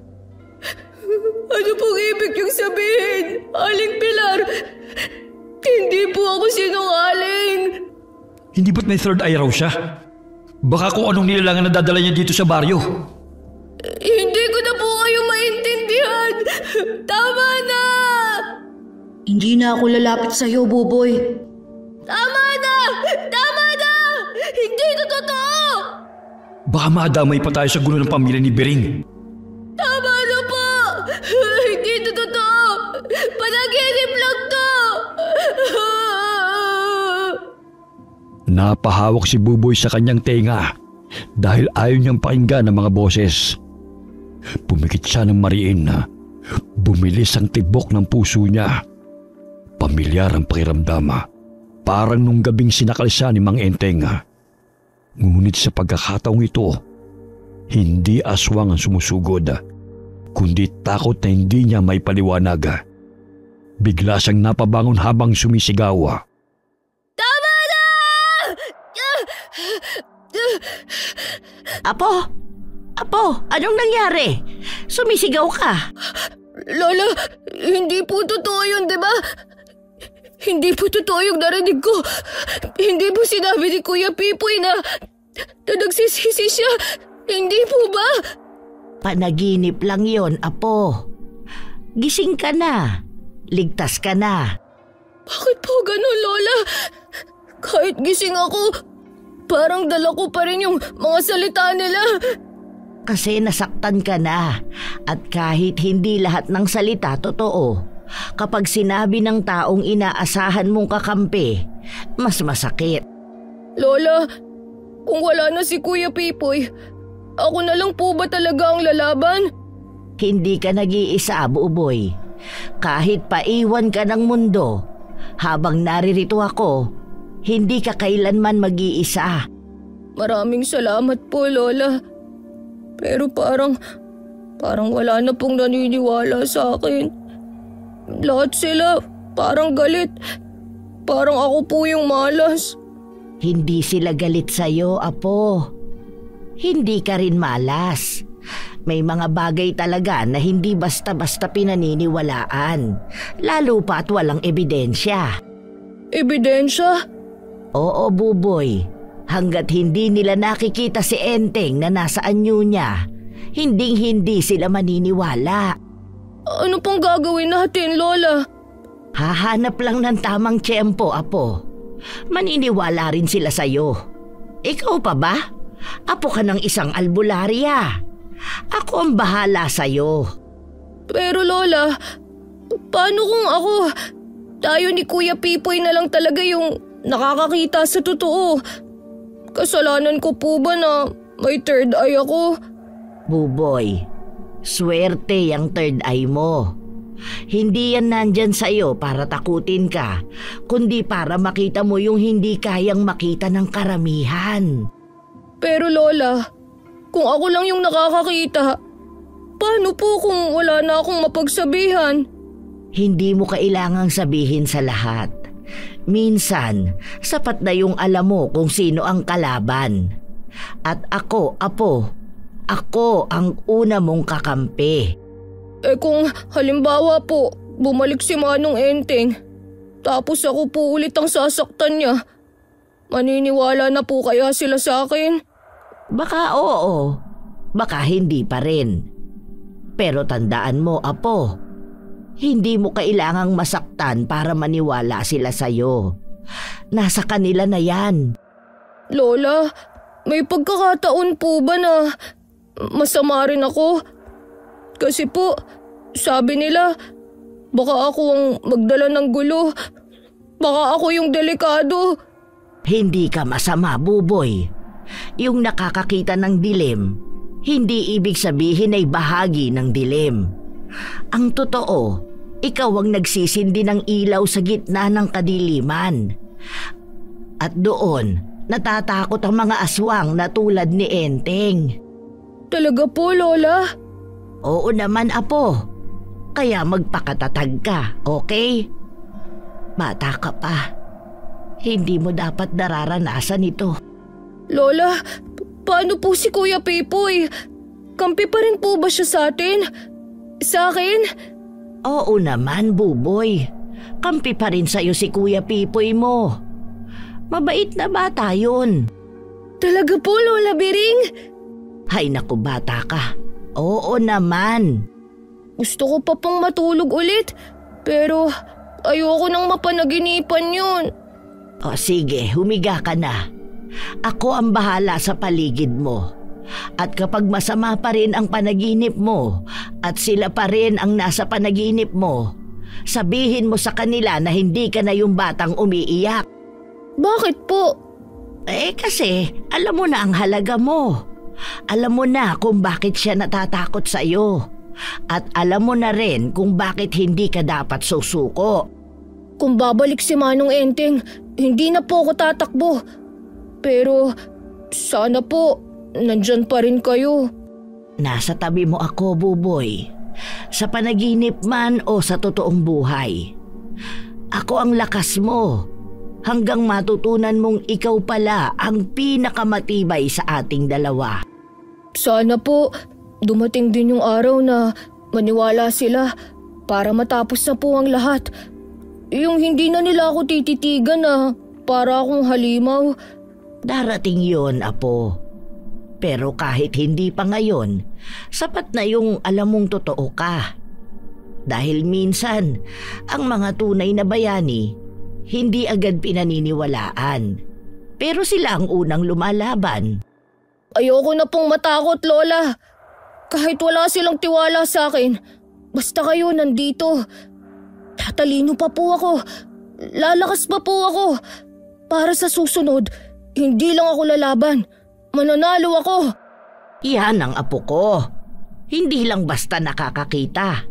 Ano pong ibig niyong sabihin, Aling Pilar? Hindi po ako sinungaling. Hindi ba't may third eye raw siya? Baka kung anong nilalangan na dadala niya dito sa baryo. Hindi ko na po kayo maintindihan. Tama na! Hindi na ako lalapit sa'yo, Buboy. Tama na! Tama na! Hindi ito totoo! Baka madamay pa tayo sa gulo ng pamilya ni Bering. Tama na po! Hindi ito totoo! Panaginip lang to! Napahawak si Buboy sa kanyang tenga dahil ayaw niyang pakinggan ang mga boses. Pumikit siya ng mariin na bumilis ang tibok ng puso niya. Pamilyar ang pakiramdama, parang nung gabing sinakal siya ni Mang Enteng. Ngunit sa pagkakataong ito, hindi aswang ang sumusugod, kundi takot na hindi niya may paliwanag. Bigla siyang napabangon habang sumisigaw. Tama na! Apo! Apo, anong nangyari? Sumisigaw ka. Lola, hindi po totoo yun, di ba? Hindi po totoo yung narinig ko. Hindi po sinabi ni Kuya Pipoy na nagsisisi siya. Hindi po ba? Panaginip lang yon, Apo. Gising ka na. Ligtas ka na. Bakit po ganun, Lola? Kahit gising ako, parang dala ko pa rin yung mga salita nila. Kasi nasaktan ka na. At kahit hindi lahat ng salita totoo, kapag sinabi ng taong inaasahan mong kakampi, mas masakit. Lola, kung wala na si Kuya Pipoy, ako na lang po ba talaga ang lalaban? Hindi ka nag-iisa, Buboy. Kahit paiwan ka ng mundo, habang naririto ako, hindi ka kailanman mag-iisa. Maraming salamat po, Lola. Pero parang wala na pong naniniwala sa akin. Lahat sila parang galit. Parang ako po yung malas. Hindi sila galit sa'yo, Apo. Hindi ka rin malas. May mga bagay talaga na hindi basta-basta pinaniniwalaan. Lalo pa at walang ebidensya. Ebidensya? Oo, Buboy. Hanggat hindi nila nakikita si Enteng na nasa anyo niya, hinding-hindi sila maniniwala. Ano pong gagawin natin, Lola? Hahanap lang ng tamang tiyempo, Apo. Maniniwala rin sila sa'yo. Ikaw pa ba? Apo ka ng isang albularya. Ako ang bahala sa'yo. Pero Lola, paano kung ako? Tayo ni Kuya Pipoy na lang talaga yung nakakakita sa totoo. Kasalanan ko po ba na may third eye ako? Buboy, swerte yung third eye mo. Hindi yan nandyan sa'yo para takutin ka, kundi para makita mo yung hindi kayang makita ng karamihan. Pero Lola, kung ako lang yung nakakakita, paano po kung wala na akong mapagsabihan? Hindi mo kailangang sabihin sa lahat. Minsan, sapat na yung alam mo kung sino ang kalaban. At ako, Apo, ako ang una mong kakampi. Eh kung halimbawa po, bumalik si Manong Enteng, tapos ako po ulit ang sasaktan niya, maniniwala na po kaya sila sa akin? Baka oo, baka hindi pa rin. Pero tandaan mo, Apo, hindi mo kailangang masaktan para maniwala sila sa'yo. Nasa kanila na yan. Lola, may pagkakataon po ba na masama rin ako? Kasi po, sabi nila, baka ako ang magdala ng gulo. Baka ako yung delikado. Hindi ka masama, Buboy. Yung nakakakita ng dilim, hindi ibig sabihin ay bahagi ng dilim. Ang totoo, ikaw ang nagsisindi ng ilaw sa gitna ng kadiliman. At doon, natatakot ang mga aswang na tulad ni Enteng. Talaga po, Lola? Oo naman, Apo. Kaya magpakatatag ka, okay? Bata ka pa. Hindi mo dapat nararanasan ito. Lola, paano po si Kuya Pipoy? Kampi pa rin po ba siya sa atin? Sa akin? Oo naman, Buboy. Kampi pa rin sa'yo si Kuya Pipoy mo. Mabait na bata yun. Talaga po, Lola Biring? Hay naku, bata ka. Oo naman. Gusto ko pa pong matulog ulit, pero ayoko nang mapanaginipan yun. O sige, humiga ka na. Ako ang bahala sa paligid mo. At kapag masama pa rin ang panaginip mo at sila pa rin ang nasa panaginip mo, sabihin mo sa kanila na hindi ka na yung batang umiiyak. Bakit po? Kasi alam mo na ang halaga mo. Alam mo na kung bakit siya natatakot sa iyo. At alam mo na rin kung bakit hindi ka dapat susuko. Kung babalik si Manong Enteng, hindi na po ako tatakbo. Pero sana po, nandyan pa rin kayo. Nasa tabi mo ako, Buboy. Sa panaginip man o sa totoong buhay. Ako ang lakas mo. Hanggang matutunan mong ikaw pala ang pinakamatibay sa ating dalawa. Sana po, dumating din yung araw na maniwala sila para matapos na po ang lahat. Yung hindi na nila ako tititigan na para akong halimaw. Darating yon, Apo. Pero kahit hindi pa ngayon, sapat na yung alam mong totoo ka. Dahil minsan, ang mga tunay na bayani, hindi agad pinaniniwalaan. Pero sila ang unang lumalaban. Ayoko na pong matakot, Lola. Kahit wala silang tiwala sa akin, basta kayo nandito. Tatalino pa po ako. Lalakas pa po ako. Para sa susunod, hindi lang ako lalaban. Mananalo ako. Yan ang apo ko. Hindi lang basta nakakakita.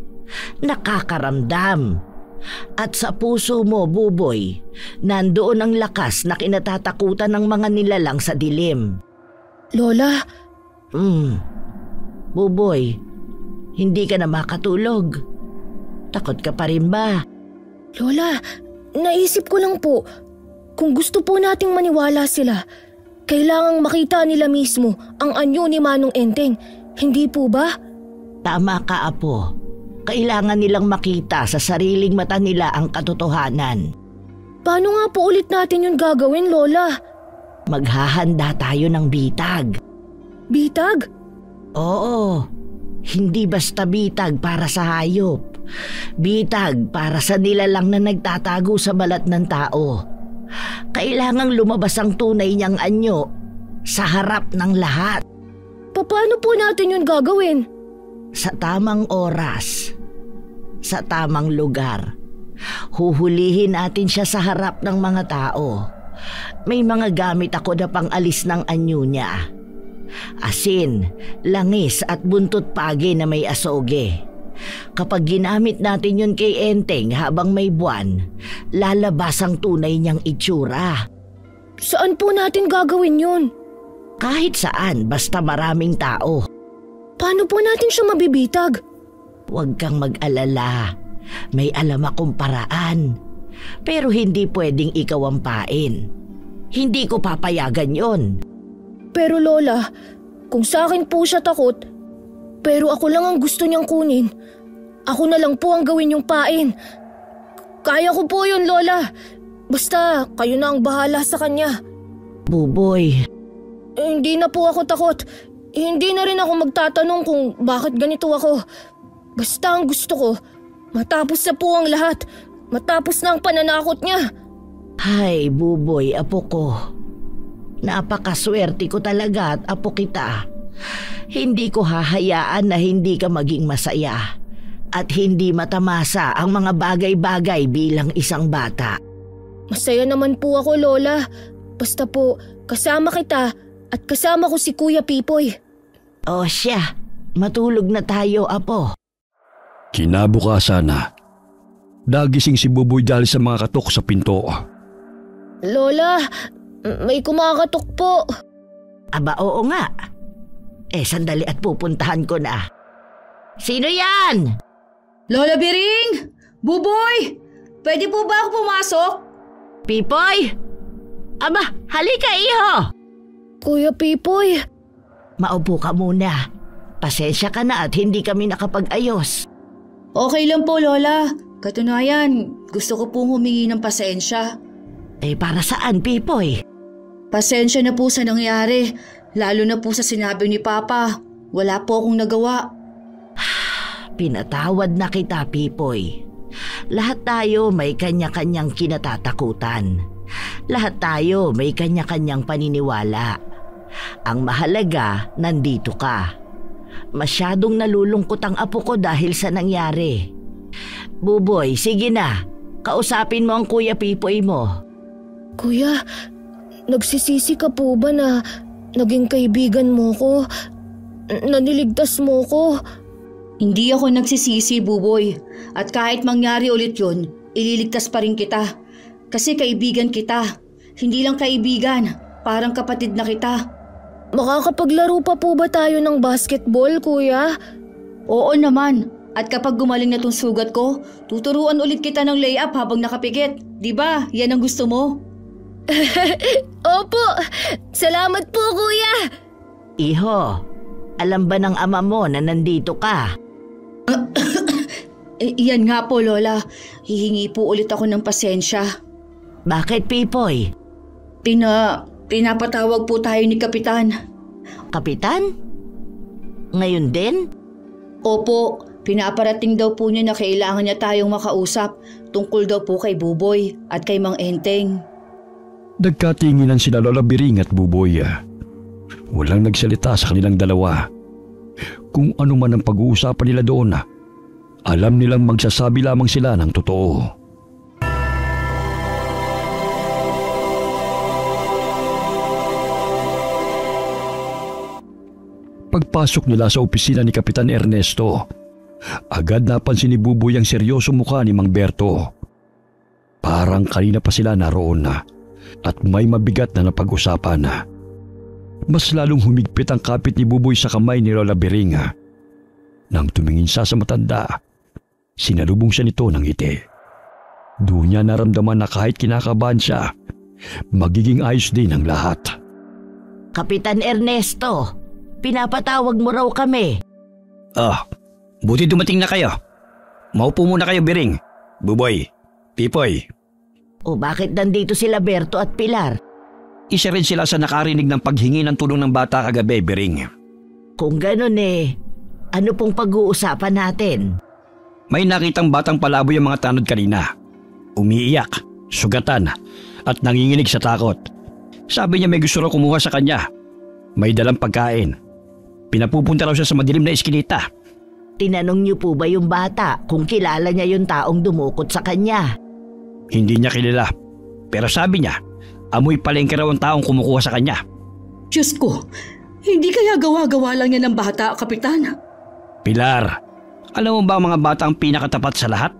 Nakakaramdam. At sa puso mo, Buboy, nandoon ang lakas na kinatatakutan ng mga nilalang sa dilim. Lola? Buboy, hindi ka na makatulog. Takot ka pa rin ba? Lola, naisip ko lang po, kung gusto po nating maniwala sila, kailangang makita nila mismo ang anyo ni Manong Enteng, hindi po ba? Tama ka, Apo. Kailangan nilang makita sa sariling mata nila ang katotohanan. Paano nga po ulit natin yun gagawin, Lola? Maghahanda tayo ng bitag. Bitag? Oo, hindi basta bitag para sa hayop. Bitag para sa nilalang na nagtatago sa balat ng tao. Kailangang lumabas ang tunay niyang anyo sa harap ng lahat. Paano po natin yun gagawin? Sa tamang oras, sa tamang lugar, huhulihin natin siya sa harap ng mga tao. May mga gamit ako na pang-alis ng anyo niya. Asin, langis at buntot pagi na may asoge. Kapag ginamit natin yun kay Enteng habang may buwan, lalabas ang tunay niyang itsura. Saan po natin gagawin yun? Kahit saan, basta maraming tao. Paano po natin siya mabibitag? Huwag kang mag-alala. May alam akong paraan. Pero hindi pwedeng ikaw ang pain. Hindi ko papayagan yon. Pero Lola, kung sa akin po siya takot, pero ako lang ang gusto niyang kunin, ako na lang po ang gawin yung pain. Kaya ko po yun, Lola. Basta kayo na ang bahala sa kanya. Buboy. Hindi na po ako takot. Hindi na rin ako magtatanong kung bakit ganito ako. Basta ang gusto ko, matapos na po ang lahat. Matapos na ang pananakot niya. Hay, Buboy, apo ko. Napakaswerte ko talaga at apo kita. Hindi ko hahayaan na hindi ka maging masaya. At hindi matamasa ang mga bagay-bagay bilang isang bata. Masaya naman po ako, Lola. Basta po, kasama kita at kasama ko si Kuya Pipoy. O siya, matulog na tayo, apo. Kinabukasan na. Nagising si Buboy dahil sa mga katok sa pinto. Lola, may kumakatok po. Aba, oo nga. Sandali at pupuntahan ko na. Sino yan? Lola Biring! Buboy! Pwede po ba ako pumasok? Pipoy? Aba, halika iho! Kuya Pipoy, Maupo ka muna. Pasensya ka na at hindi kami nakapag-ayos. Okay lang po, Lola. Katunayan, gusto ko pong humingi ng pasensya. Para saan, Pipoy? Pasensya na po sa nangyari, lalo na po sa sinabi ni Papa. Wala po akong nagawa. Pinatawad na kita, Pipoy. Lahat tayo may kanya-kanyang kinatatakutan. Lahat tayo may kanya-kanyang paniniwala. Ang mahalaga, nandito ka. Masyadong nalulungkot ang apo ko dahil sa nangyari. Buboy, sige na. Kausapin mo ang Kuya Pipoy mo. kuya, nagsisisi ka po ba na naging kaibigan mo ko? Naniligtas mo ko? Hindi ako nagsisisi, Buboy. At kahit mangyari ulit yun, ililigtas pa rin kita. Kasi kaibigan kita. Hindi lang kaibigan, parang kapatid na kita. Makakapaglaro pa po ba tayo ng basketball, kuya? Oo naman. At kapag gumaling na tong sugat ko, tuturuan ulit kita ng layup habang nakapikit. Di ba? Yan ang gusto mo. Opo! Salamat po, kuya! Iho, alam ba ng ama mo na nandito ka? Yan nga po, Lola. Hihingi po ulit ako ng pasensya. Bakit, Pipoy? Pinapatawag po tayo ni Kapitan. Kapitan? Ngayon din? Opo, pinaparating daw po niya na kailangan niya tayong makausap tungkol daw po kay Buboy at kay Mang Enteng. Nagkatinginan sila Lola Biring at Buboy. Walang nagsalita sa kanilang dalawa. Kung ano man ang pag-uusapan nila doon, alam nilang magsasabi lamang sila ng totoo. Pagpasok nila sa opisina ni Kapitan Ernesto, agad napansin ni Buboy ang seryosong mukha ni Mang Berto. Parang kanina pa sila naroon at may mabigat na napag-usapan. Mas lalong humigpit ang kapit ni Buboy sa kamay ni Lola Biring. Nang tumingin siya sa matanda, sinalubong siya nito ng ngiti. Doon niya naramdaman na kahit kinakabahan siya, magiging ayos din ang lahat. Kapitan Ernesto, pinapatawag mo raw kami. Buti dumating na kayo. Maupo muna kayo, Biring, Buboy, Pipoy. O bakit nandito sila Berto at Pilar? Isa rin sila sa nakarinig ng paghingi ng tulong ng bata kagabi, Biring. Kung ganun ano pong pag-uusapan natin? May nakitang batang palaboy ang mga tanod kanina. Umiiyak, sugatan, at nanginginig sa takot. Sabi niya may gusto raw kumuha sa kanya. May dalang pagkain. Pinapupunta raw siya sa madilim na eskinita. Tinanong niyo po ba yung bata kung kilala niya yung taong dumukot sa kanya? Hindi niya kilala. Pero sabi niya, amoy palengke raw ang taong kumukuha sa kanya. Diyos ko, hindi kaya gawa-gawa lang yan ng bata, Kapitan? Pilar, alam mo ba ang mga bata ang pinakatapat sa lahat?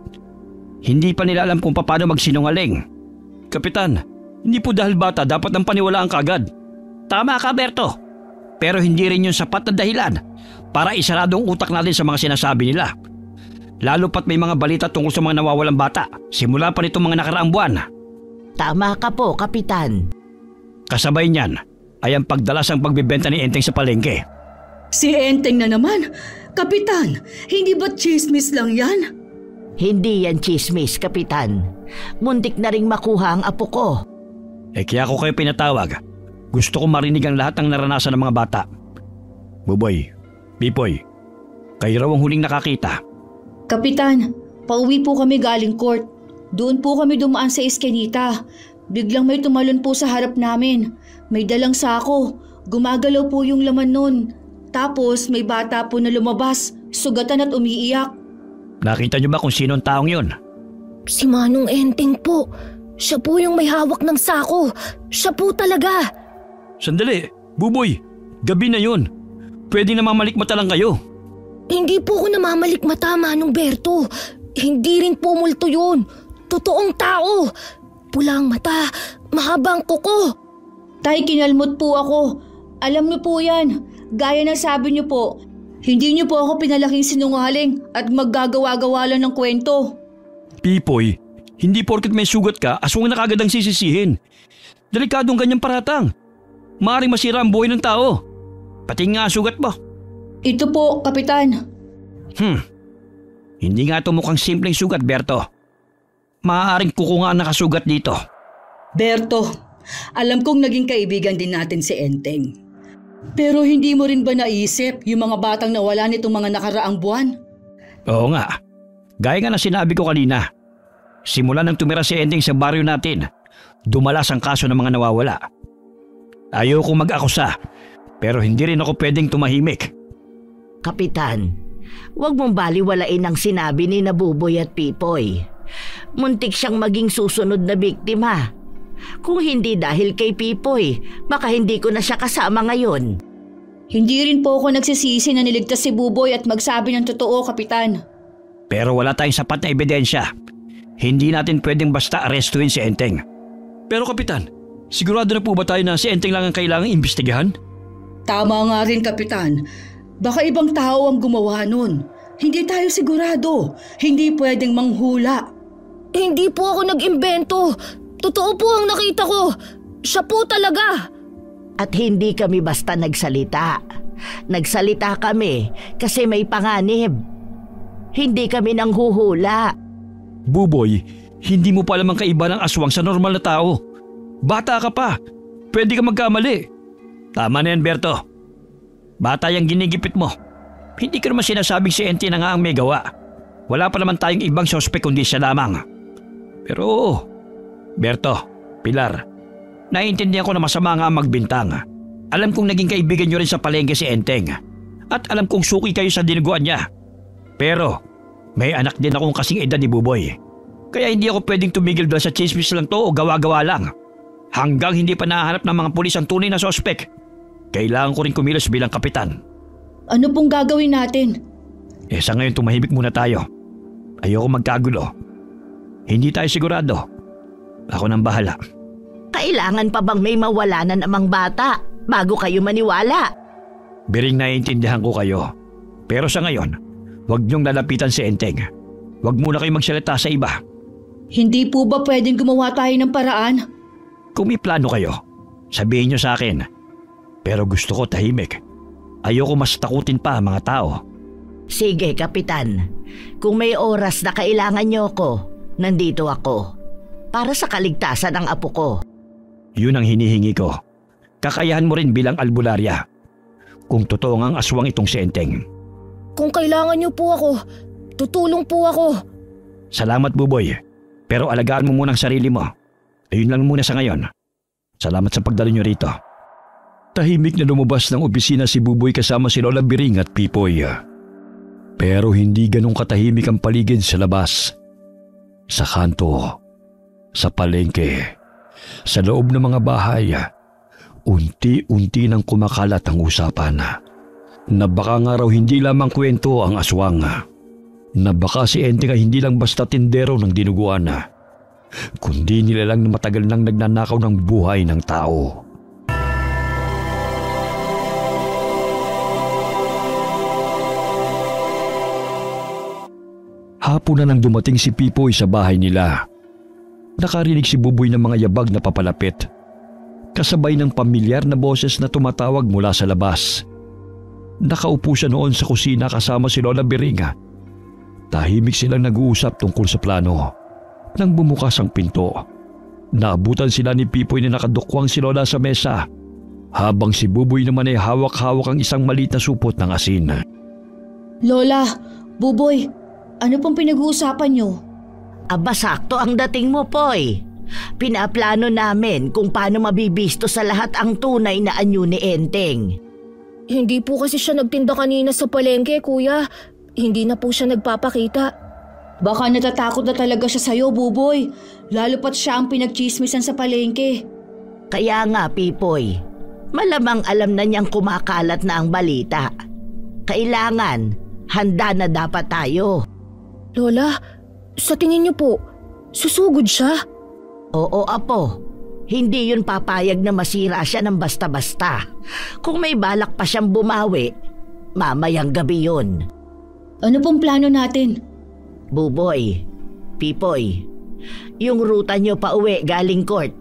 Hindi pa nila alam kung paano magsinungaling. Kapitan, hindi po dahil bata dapat ang paniwalaan kaagad. Tama ka, Berto. Pero hindi rin yung sapat na dahilan para isarado ang utak natin sa mga sinasabi nila. Lalo pat may mga balita tungkol sa mga nawawalang bata simula pa nitong mga nakaraang buwan. Tama ka po, Kapitan. Kasabay niyan ay ang pagdalas ang pagbibenta ni Enteng sa palengke. Si Enteng na naman. Kapitan, hindi ba chismis lang yan? Hindi yan chismis, Kapitan. Muntik na ring makuha ang apo ko. Kaya ako kayo pinatawag. Gusto ko marinig ang lahat ng naranasan ng mga bata. Buboy, Pipoy, kayo raw ang huling nakakita. Kapitan, pauwi po kami galing court. Doon po kami dumaan sa eskinita. Biglang may tumalon po sa harap namin. May dalang sako. Gumagalaw po yung laman nun. Tapos may bata po na lumabas, sugatan at umiiyak. Nakita niyo ba kung sino ang taong yun? Si Manong Enteng po. Siya po yung may hawak ng sako. Siya po talaga. Sandali, Buboy, gabi na yun. Pwede na mamalikmata lang kayo. Hindi po ako namamalikmata, Manong Berto. Hindi rin po multo yun. Totoong tao. Pulang mata, mahabang kuko. Tay, kinalmot po ako. Alam niyo po yan. Gaya ng sabi niyo po, hindi niyo po ako pinalaking sinungaling at maggagawa-gawa lang ng kwento. Pipoy, hindi porket may sugat ka, aswang na kagad ang sisisihin. Delikadong ganyang paratang. Maaring masira ang buhay ng tao. Pati nga sugat mo. Ito po, Kapitan. Hindi nga ito mukhang simpleng sugat, Berto. Maaaring kuko nga ang nakasugat dito. Berto, alam kong naging kaibigan din natin si Enteng. Pero hindi mo rin ba naisip yung mga batang nawala nitong mga nakaraang buwan? Oo nga. Gaya nga na sinabi ko kanina. Simula nang tumira si Enteng sa baryo natin, dumalas ang kaso ng mga nawawala. Ayoko mag-akusa, pero hindi rin ako pwedeng tumahimik. Kapitan, huwag mong baliwalain ang sinabi ni Nabuboy at Pipoy. Muntik siyang maging susunod na biktima. Kung hindi dahil kay Pipoy, baka hindi ko na siya kasama ngayon. Hindi rin po ako nagsisisi na niligtas si Buboy at magsabi ng totoo, Kapitan. Pero wala tayong sapat na ebidensya. Hindi natin pwedeng basta arestuhin si Enteng. Pero Kapitan, sigurado na po ba tayo na si Enteng lang ang kailangang imbestigahan? Tama nga rin, Kapitan. Baka ibang tao ang gumawa nun. Hindi tayo sigurado. Hindi pwedeng manghula. Hindi po ako nag-imbento. Totoo po ang nakita ko. Siya po talaga. At hindi kami basta nagsalita. Nagsalita kami kasi may panganib. Hindi kami nanghuhula. Buboy, hindi mo pa alam ang kaiba ng aswang sa normal na tao. Bata ka pa. Pwede ka magkamali. Tama na yan, Berto. Bata yung ginigipit mo. Hindi ka naman sinasabing si Enteng na nga ang may gawa. Wala pa naman tayong ibang suspect kundi siya lamang. Pero oo, Berto, Pilar, naiintindihan ko na masama nga ang magbintang. Alam kong naging kaibigan nyo rin sa palengke si Enteng. At alam kong suki kayo sa dinuguan niya. Pero may anak din akong kasing edad ni Buboy. Kaya hindi ako pwedeng tumigil dahil sa chismis lang to o gawa-gawa lang. Hanggang hindi pa nahanap ng mga pulis ang tunay na suspect. Kailangan ko rin kumilos bilang kapitan. Ano pong gagawin natin? Sa ngayon tumahimik muna tayo. Ayoko magkagulo. Hindi tayo sigurado. Ako nang bahala. Kailangan pa bang may mawala na namang bata bago kayo maniwala? Biring naiintindihan ko kayo. Pero sa ngayon, huwag niyong lalapitan si Enteng. Huwag muna kayong magsalita sa iba. Hindi po ba pwedeng gumawa tayo ng paraan? Kung may plano kayo, sabihin niyo sa akin. Pero gusto ko tahimik. Ayoko mas takutin pa ang mga tao. Sige, Kapitan. Kung may oras na kailangan niyo ako, nandito ako. Para sa kaligtasan ng apo ko. Yun ang hinihingi ko. Kakayahan mo rin bilang albularya. Kung totoo ngang aswang itong si Enteng. Kung kailangan niyo po ako, tutulong po ako. Salamat, Buboy. Pero alagaan mo muna ang sarili mo. Ayun lang muna sa ngayon. Salamat sa pagdalo niyo rito. Tahimik na lumabas ng opisina si Buboy kasama si Lola Biring at Pipoy. Pero hindi ganong katahimik ang paligid sa labas. Sa kanto, sa palengke, sa loob ng mga bahay, unti-unti nang kumakalat ang usapan. Na baka nga raw hindi lamang kwento ang aswang. Na baka si Enteng ay hindi lang basta tindero ng dinuguan, kundi nilalang na matagal nang nagnanakaw ng buhay ng tao. Hapon na nang dumating si Pipoy sa bahay nila. Nakarinig si Buboy ng mga yabag na papalapit. Kasabay ng pamilyar na boses na tumatawag mula sa labas. Nakaupo siya noon sa kusina kasama si Lola Biring. Tahimik silang nag-uusap tungkol sa plano. Nang bumukas ang pinto, naabutan sila ni Pipoy na nakadukwang si Lola sa mesa, habang si Buboy naman ay hawak-hawak ang isang maliit na supot ng asin. Lola, Buboy, ano pong pinag-uusapan niyo? Aba, sakto ang dating mo, Poy. Pinaplano namin kung paano mabibisto sa lahat ang tunay na anyo ni Enteng. Hindi po kasi siya nagtinda kanina sa palengke, kuya. Hindi na po siya nagpapakita. Baka natatakot na talaga siya sa'yo, Buboy. Lalo pat siya ang pinagchismisan sa palengke. Kaya nga, Pipoy, malamang alam na niyang kumakalat na ang balita. Kailangan, handa na dapat tayo. Lola, sa tingin niyo po, susugod siya? Oo, Apo. Hindi yun papayag na masira siya ng basta-basta. Kung may balak pa siyang bumawi, mamayang gabi yun. Ano pong plano natin? Buboy, Pipoy, yung ruta nyo pa uwi galing court,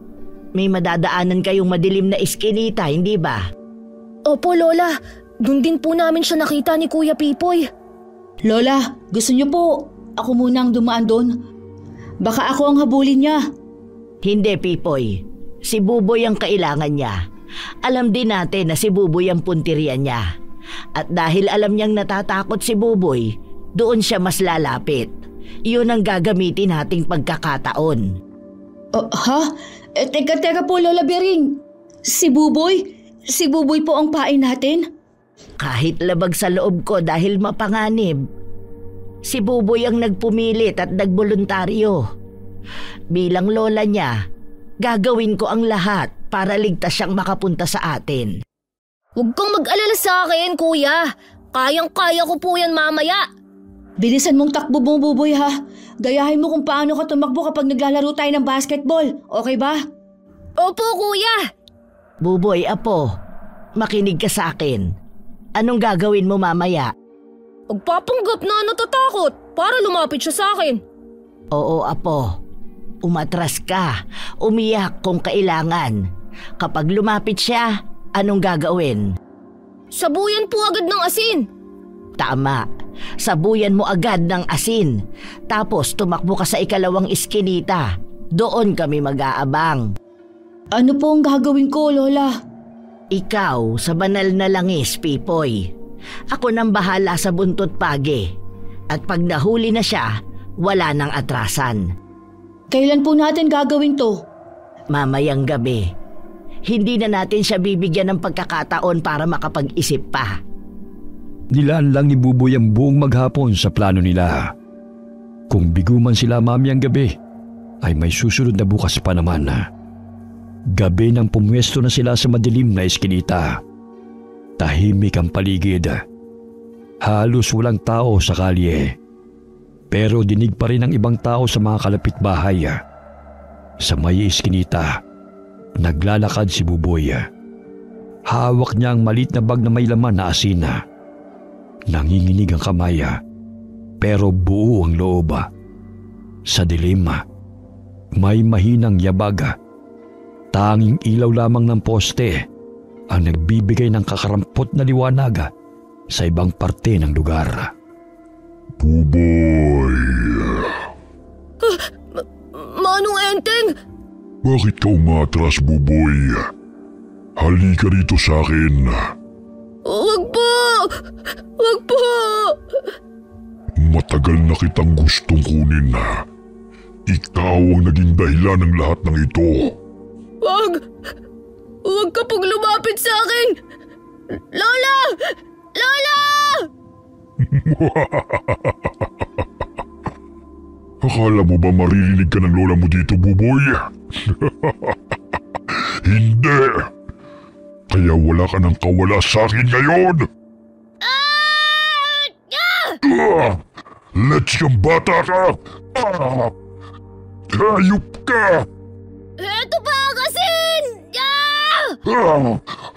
may madadaanan kayong madilim na iskinita, hindi ba? Opo, Lola. Doon din po namin siya nakita ni Kuya Pipoy. Lola, gusto niyo po ako muna ang dumaan doon? Baka ako ang habulin niya. Hindi, Pipoy. Si Buboy ang kailangan niya. Alam din natin na si Buboy ang punterian niya. At dahil alam niyang natatakot si Buboy, doon siya mas lalapit. Iyon ang gagamitin nating pagkakataon. Ha? Teka po, Lola Bering. Si Buboy po ang pain natin? Kahit labag sa loob ko dahil mapanganib, si Buboy ang nagpumilit at nagboluntaryo. Bilang lola niya, gagawin ko ang lahat para ligtas siyang makapunta sa atin. Huwag kang mag-alala sa akin, Kuya. Kayang-kaya ko po yan mamaya. Bilisan mong takbo mo, Buboy, ha? Gayahin mo kung paano ka tumakbo kapag naglalaro tayo ng basketball. Okay ba? Opo, Kuya. Buboy, apo, makinig ka sa akin. Anong gagawin mo mamaya? Magpapanggap na natatakot para lumapit siya sa akin. Oo, apo. Umatras ka, umiyak kung kailangan. Kapag lumapit siya, anong gagawin? Sabuyan po agad ng asin. Tama, sabuyan mo agad ng asin. Tapos tumakbo ka sa ikalawang iskinita. Doon kami mag-aabang. Ano po ang gagawin ko, Lola? Ikaw sa banal na langis, Pipoy. Ako nang bahala sa buntot pagi. At pag nahuli na siya, wala nang atrasan. Kailan po natin gagawin to? Mamayang gabi. Hindi na natin siya bibigyan ng pagkakataon para makapag-isip pa. Nilaan lang ni Buboy ang buong maghapon sa plano nila. Kung bigo man sila mamayang gabi, ay may susunod na bukas pa naman. Gabi nang pumwesto na sila sa madilim na eskinita. Tahimik ang paligid. Halos walang tao sa kalye. Pero dinig pa rin ang ibang tao sa mga kalapit bahay. Sa may eskinita, naglalakad si Buboy. Hawak niya ang maliit na bag na may laman na asin. Nanginginig ang kamay, pero buo ang loob. Sa dilim, may mahinang yabag. Tanging ilaw lamang ng poste ang nagbibigay ng kakarampot na liwanag sa ibang parte ng lugar. Buboy! Manong Enteng! Bakit ka umatras, Buboy? Halika rito sa akin. Wag po! Wag po! Matagal na kitang gustong kunin. Ikaw ang naging dahilan ng lahat ng ito. Wag! Wag ka pong lumapit sa akin! Lola! Lola! Akala mo ba maririnig ka ng lola mo dito, Buboy? Hindi! Kaya wala ka nang kawala sa akin ngayon! Let's yung bata ka! Hayop ka! Eto pa ang asin!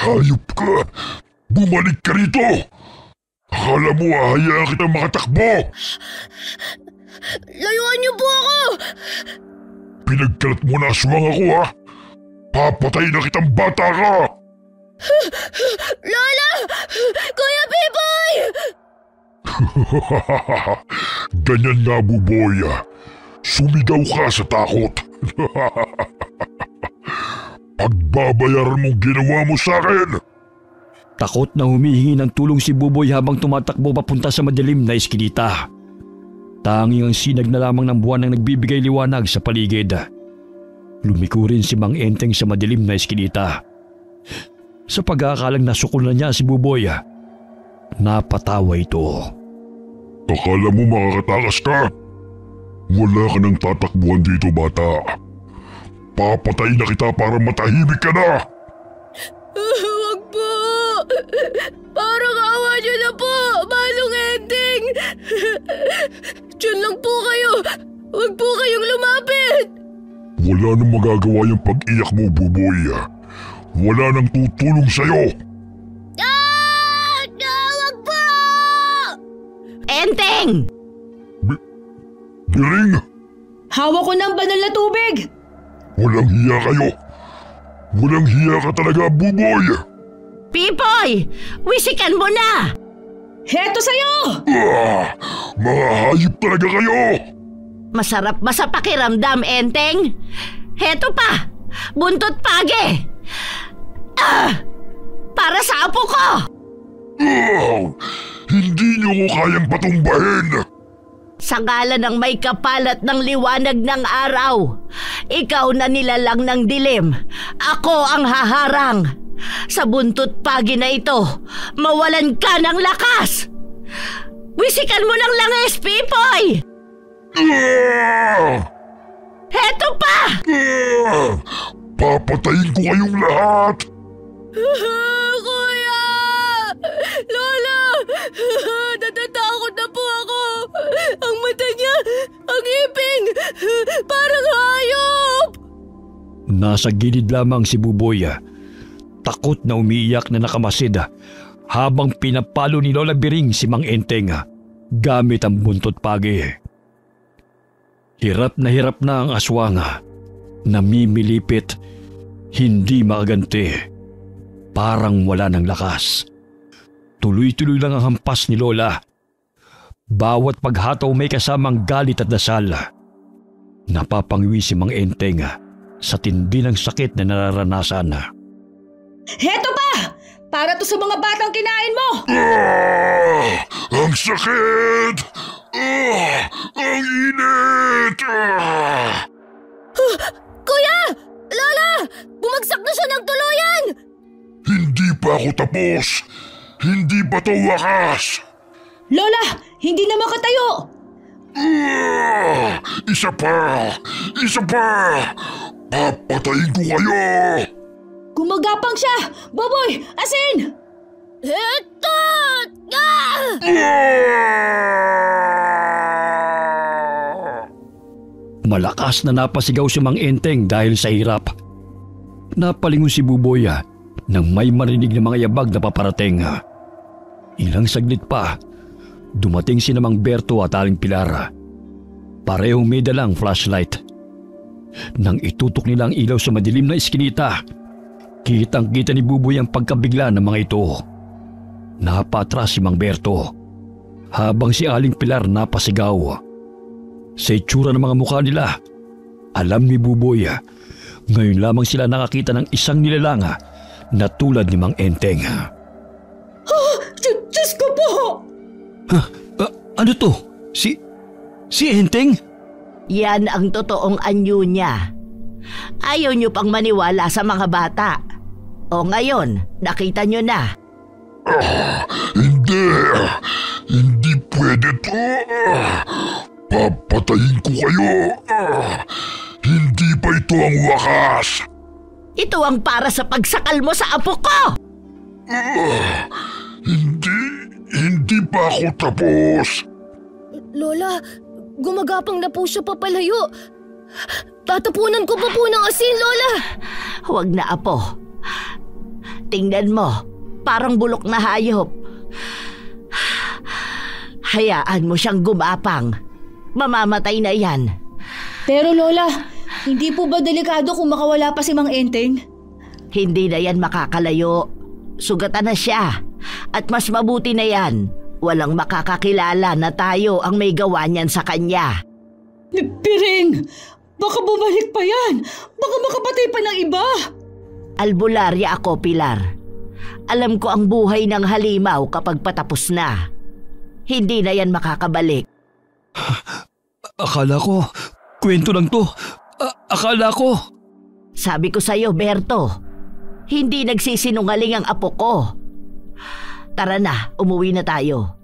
Hayop ka! Bumalik ka rito! Akala mo ahayaan kitang makatakbo! Layuan niyo po ako! Pinagkalat mo na aswang ako, ha? Papatay na kitang bata ka! Lola! Kuya Pipoy! Ganyan nga, Buboy. Sumigaw ka sa takot. Pagbabayaran mong ginawa mo sa akin. Takot na humihingi ng tulong si Buboy habang tumatakbo papunta sa madilim na eskinita. Tanging ang sinag na lamang ng buwan ang nagbibigay liwanag sa paligid. Lumiko rin si Mang Enteng sa madilim na eskinita. Sa pag-aakalang nasukol na niya si Buboy, napatawa ito. Akala mo makakatakas ka? Wala ka nang tatakbuhan dito, bata. Papatay na kita para matahimik ka na! Wag po! Parang awa niyo na po, Manong Enteng! Diyan lang po kayo! Wag po kayong lumapit! Wala nang magagawa yung pag-iyak mo, Buboy. Wala nang tutulong sa'yo! Wag po! Enteng! Biring! Hawak ko ng banal na tubig! Walang hiya kayo! Walang hiya ka talaga, Buboy! Pipoy! Wisikan mo na! Heto sa'yo! Mga hayop talaga kayo! Masarap ba sa pakiramdam, Enteng? Heto pa! Buntot page! Para sa apo ko! Hindi niyo ko kayang patumbahin! Sa ngalan ng may kapal at ng liwanag ng araw, ikaw na nilalang ng dilim. Ako ang haharang. Sa buntot pagi na ito, mawalan ka ng lakas! Wisikan mo ng langis, Pipoy! Heto pa! Papatayin ko kayong lahat! Kuya! Lola! Natatakot na po ako! Ang mata niya, ang iping, parang hayop! Nasa gilid lamang si Buboy, takot na umiiyak na nakamasid habang pinapalo ni Lola Biring si Mang Enteng gamit ang buntot pagi. Hirap na ang aswang, namimilipit, hindi makaganti, parang wala ng lakas. Tuloy-tuloy lang ang hampas ni Lola. Bawat paghataw may kasamang galit at dasal. Napapangwi si Mang Enteng sa tindi ng sakit na nararanasan. Heto pa! Para to sa mga batang kinain mo! Ang sakit! Ang init! Kuya! Lola! Bumagsak na siya ng tuluyan! Hindi pa ako tapos! Hindi pa to wakas! Lola, hindi na makatayo! Isa pa! Isa pa! Papatayin ko kayo! Gumagapang siya! Baboy! Asin! Ito! Malakas na napasigaw si Mang Enteng dahil sa hirap. Napalingon si Buboy nang may marinig na mga yabag na paparating. Ilang saglit pa, dumating si Mang Berto at Aling Pilar. Parehong may dalang flashlight. Nang itutok nila ang ilaw sa madilim na iskinita, kitang-kita ni Buboy ang pagkabigla ng mga ito. Napatras si Mang Berto, habang si Aling Pilar napasigaw. Sa itsura ng mga mukha nila, alam ni Buboy, ngayon lamang sila nakakita ng isang nilalang na tulad ni Mang Enteng. Diyos ko po! Ano to? Si Enteng? Yan ang totoong anyo niya. Ayaw niyo pang maniwala sa mga bata. O ngayon, nakita niyo na. Hindi! Hindi pwede to! Papatayin ko kayo! Hindi pa ito ang wakas! Ito ang para sa pagsakal mo sa apo ko! Hindi pa ako tapos! Lola, gumagapang na po siya papalayo. Tatapunan ko pa po ng asin, Lola! Huwag na, apo. Tingnan mo, parang bulok na hayop. Hayaan mo siyang gumapang. Mamamatay na yan. Pero Lola, hindi po ba delikado kung makawala pa si Mang Enteng? Hindi na yan makakalayo. Sugatan na siya. At mas mabuti na yan. Walang makakakilala na tayo ang may gawa niyan sa kanya. Biring! Baka bumalik pa yan! Baka makapatay pa ng iba! Albularya ako, Pilar. Alam ko ang buhay ng halimaw kapag patapos na. Hindi na yan makakabalik. Akala ko, kwento lang to. Akala ko. Sabi ko sa'yo, Berto, hindi nagsisinungaling ang apo ko. Tara na, umuwi na tayo.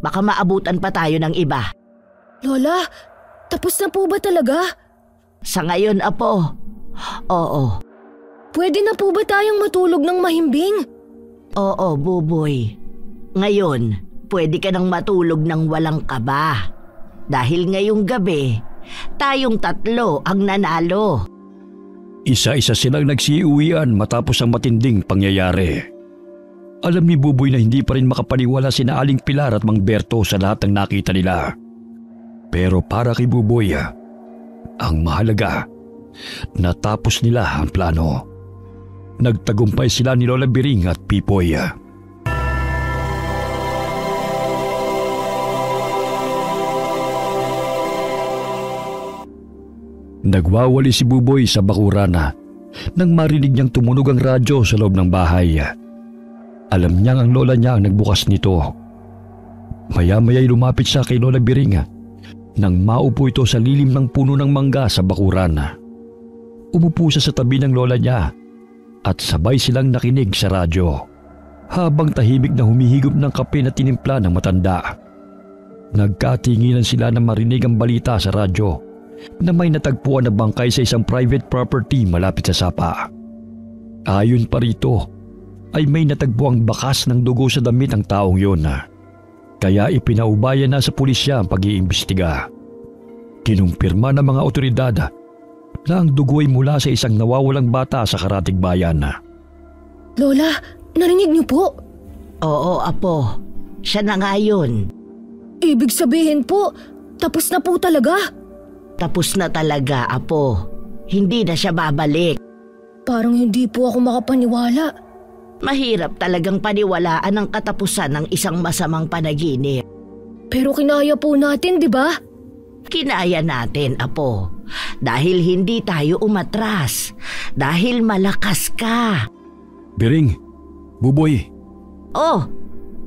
Baka maabutan pa tayo ng iba. Lola, tapos na po ba talaga? Sa ngayon, apo, oo. Pwede na po ba tayong matulog ng mahimbing? Oo, Buboy. Ngayon, pwede ka nang matulog ng walang kaba. Dahil ngayong gabi, tayong tatlo ang nanalo. Isa-isa silang nagsiuwian matapos ang matinding pangyayari. Alam ni Buboy na hindi pa rin makapaniwala sina Aling Pilar at Mang Berto sa lahat ng nakita nila. Pero para kay Buboy, ang mahalaga, natapos nila ang plano. Nagtagumpay sila ni Lola Biring at Pipoy. Nagwawali si Buboy sa bakuran nang marinig niyang tumunog ang radyo sa loob ng bahay. Alam niyang ang lola niya ang nagbukas nito. Maya-maya'y lumapit siya kay Lola Biring nang maupo ito sa lilim ng puno ng mangga sa bakuran. Umupo siya sa tabi ng lola niya at sabay silang nakinig sa radyo habang tahimik na humihigop ng kape na tinimpla ng matanda. Nagkatinginan sila na marinig ang balita sa radyo na may natagpuan na bangkay sa isang private property malapit sa sapa. Ayon pa rito ay may natagpuang bakas ng dugo sa damit ng taong yun. Kaya ipinaubayan na sa pulisya ang pag-iimbestiga. Kinumpirma ng mga otoridad na ang dugo ay mula sa isang nawawalang bata sa Karatig Bayan. Lola, narinig niyo po? Oo, Apo. Siya na nga yun. Ibig sabihin po, tapos na po talaga? Tapos na talaga, Apo. Hindi na siya babalik. Parang hindi po ako makapaniwala. Mahirap talagang paniwalaan ang katapusan ng isang masamang panaginip. Pero kinaya po natin, di ba? Kinaya natin, Apo. Dahil hindi tayo umatras. Dahil malakas ka. Biring, Buboy. Oh,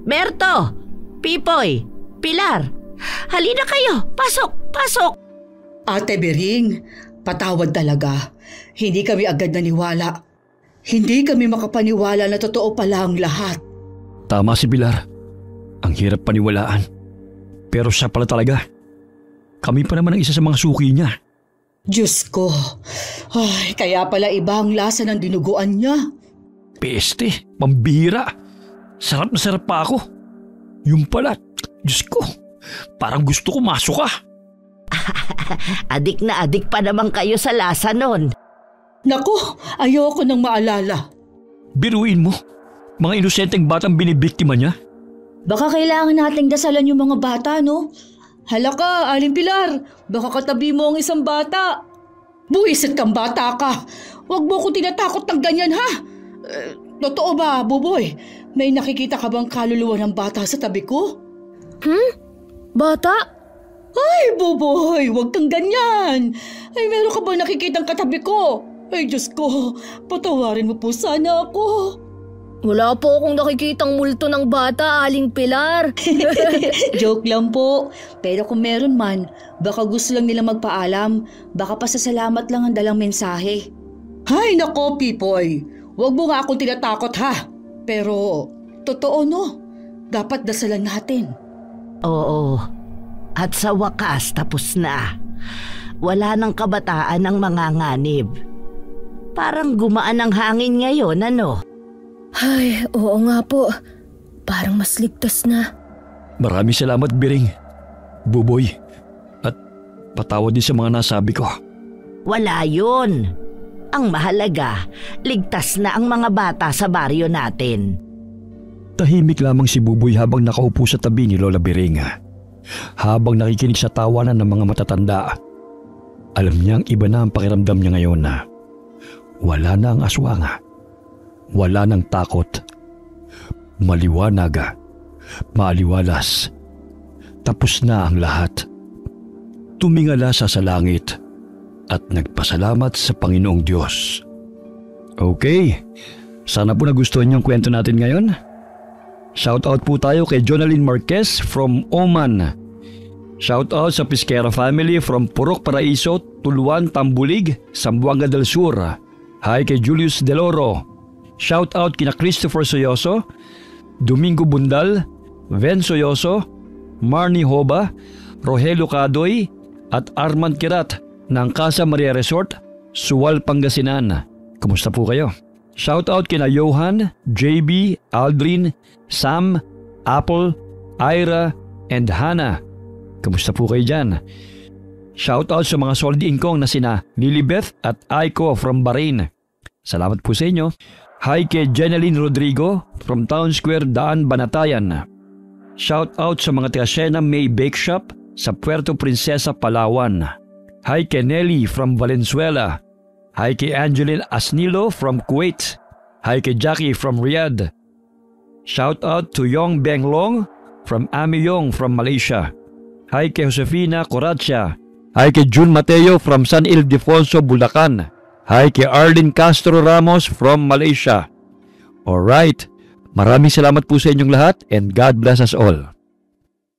Berto, Pipoy, Pilar. Halina kayo, pasok, pasok. Ate Biring, patawad talaga. Hindi kami agad naniwala. Hindi kami makapaniwala na totoo pala ang lahat. Tama si Pilar. Ang hirap paniwalaan. Pero siya pala talaga. Kami pa naman ang isa sa mga suki niya. Diyos ko. Ay, kaya pala iba ang lasa ng dinuguan niya. Peste, pambihira. Sarap na sarap pa ako. Yung pala, Diyos ko, parang gusto ko masok ka. Adik na adik pa naman kayo sa lasa nun. Naku, ayoko nang maalala. Biruin mo, mga inosenteng batang binibiktima niya. Baka kailangan nating dasalan yung mga bata, no? Hala ka, Aling Pilar, baka katabi mo ang isang bata. Buwisit kang bata ka. Huwag mo ko tinatakot ng ganyan, ha? Totoo ba, Buboy? May nakikita ka bang kaluluwa ng bata sa tabi ko? Bata? Ay, Buboy, huwag kang ganyan. Ay, meron ka bang nakikitang katabi ko? Ay, Diyos ko, patawarin mo po sana ako. Wala po akong nakikitang multo ng bata, Aling Pilar. Joke lang po. Pero kung meron man, baka gusto lang nila magpaalam. Baka pasasalamat lang ang dalang mensahe. Hay nako, Pipoy. Huwag mo nga akong tinatakot, ha? Pero, totoo no? Dapat dasalan natin. Oo. At sa wakas tapos na. Wala nang kabataan ang manganganib. Parang gumaan ang hangin ngayon, ano? Ay, oo nga po. Parang mas ligtas na. Maraming salamat, Biring, Buboy, at patawad din sa mga nasabi ko. Wala yun. Ang mahalaga, ligtas na ang mga bata sa baryo natin. Tahimik lamang si Buboy habang nakaupo sa tabi ni Lola Biring. Habang nakikinig sa tawanan ng mga matatanda, alam niyang iba na ang pakiramdam niya ngayon na wala na ang aswang, wala nang takot, maliwanag, maaliwalas, tapos na ang lahat. Tumingala siya sa langit at nagpasalamat sa Panginoong Diyos. Okay, sana po nagustuhan niyo ang kwento natin ngayon. Shoutout po tayo kay Jonalyn Marquez from Oman. Shoutout sa Pisquera family from Purok Paraiso, Tuluan, Tambulig, Zamboanga del Sur. Hi kay Julius Deloro. Shoutout kina Christopher Soyoso, Domingo Bundal, Ven Soyoso, Marnie Hoba, Rogelio Cadoy at Armand Kirat ng Casa Maria Resort, Suwal, Pangasinan. Kumusta po kayo? Shoutout kina Johan, JB, Aldrin, Sam, Apple, Ira, and Hannah. Kamusta po kayo dyan? Shoutout sa mga solid incong na sina Lilibeth at Aiko from Bahrain. Salamat po sa inyo. Hi kay Jeneline Rodrigo from Town Square, Daan, Banatayan. Shoutout sa mga taga-Siena May Bake Shop sa Puerto Princesa, Palawan. Hi kay Nelly from Valenzuela. Hi kay Angeline Asnilo from Kuwait. Hi kay Jackie from Riyadh. Shout out to Yong Benglong from Amiyong from Malaysia. Hi kay Josefina Coracia. Hi kay June Mateo from San Ildefonso, Bulacan. Hi kay Arlene Castro Ramos from Malaysia. Alright, maraming salamat po sa inyong lahat and God bless us all.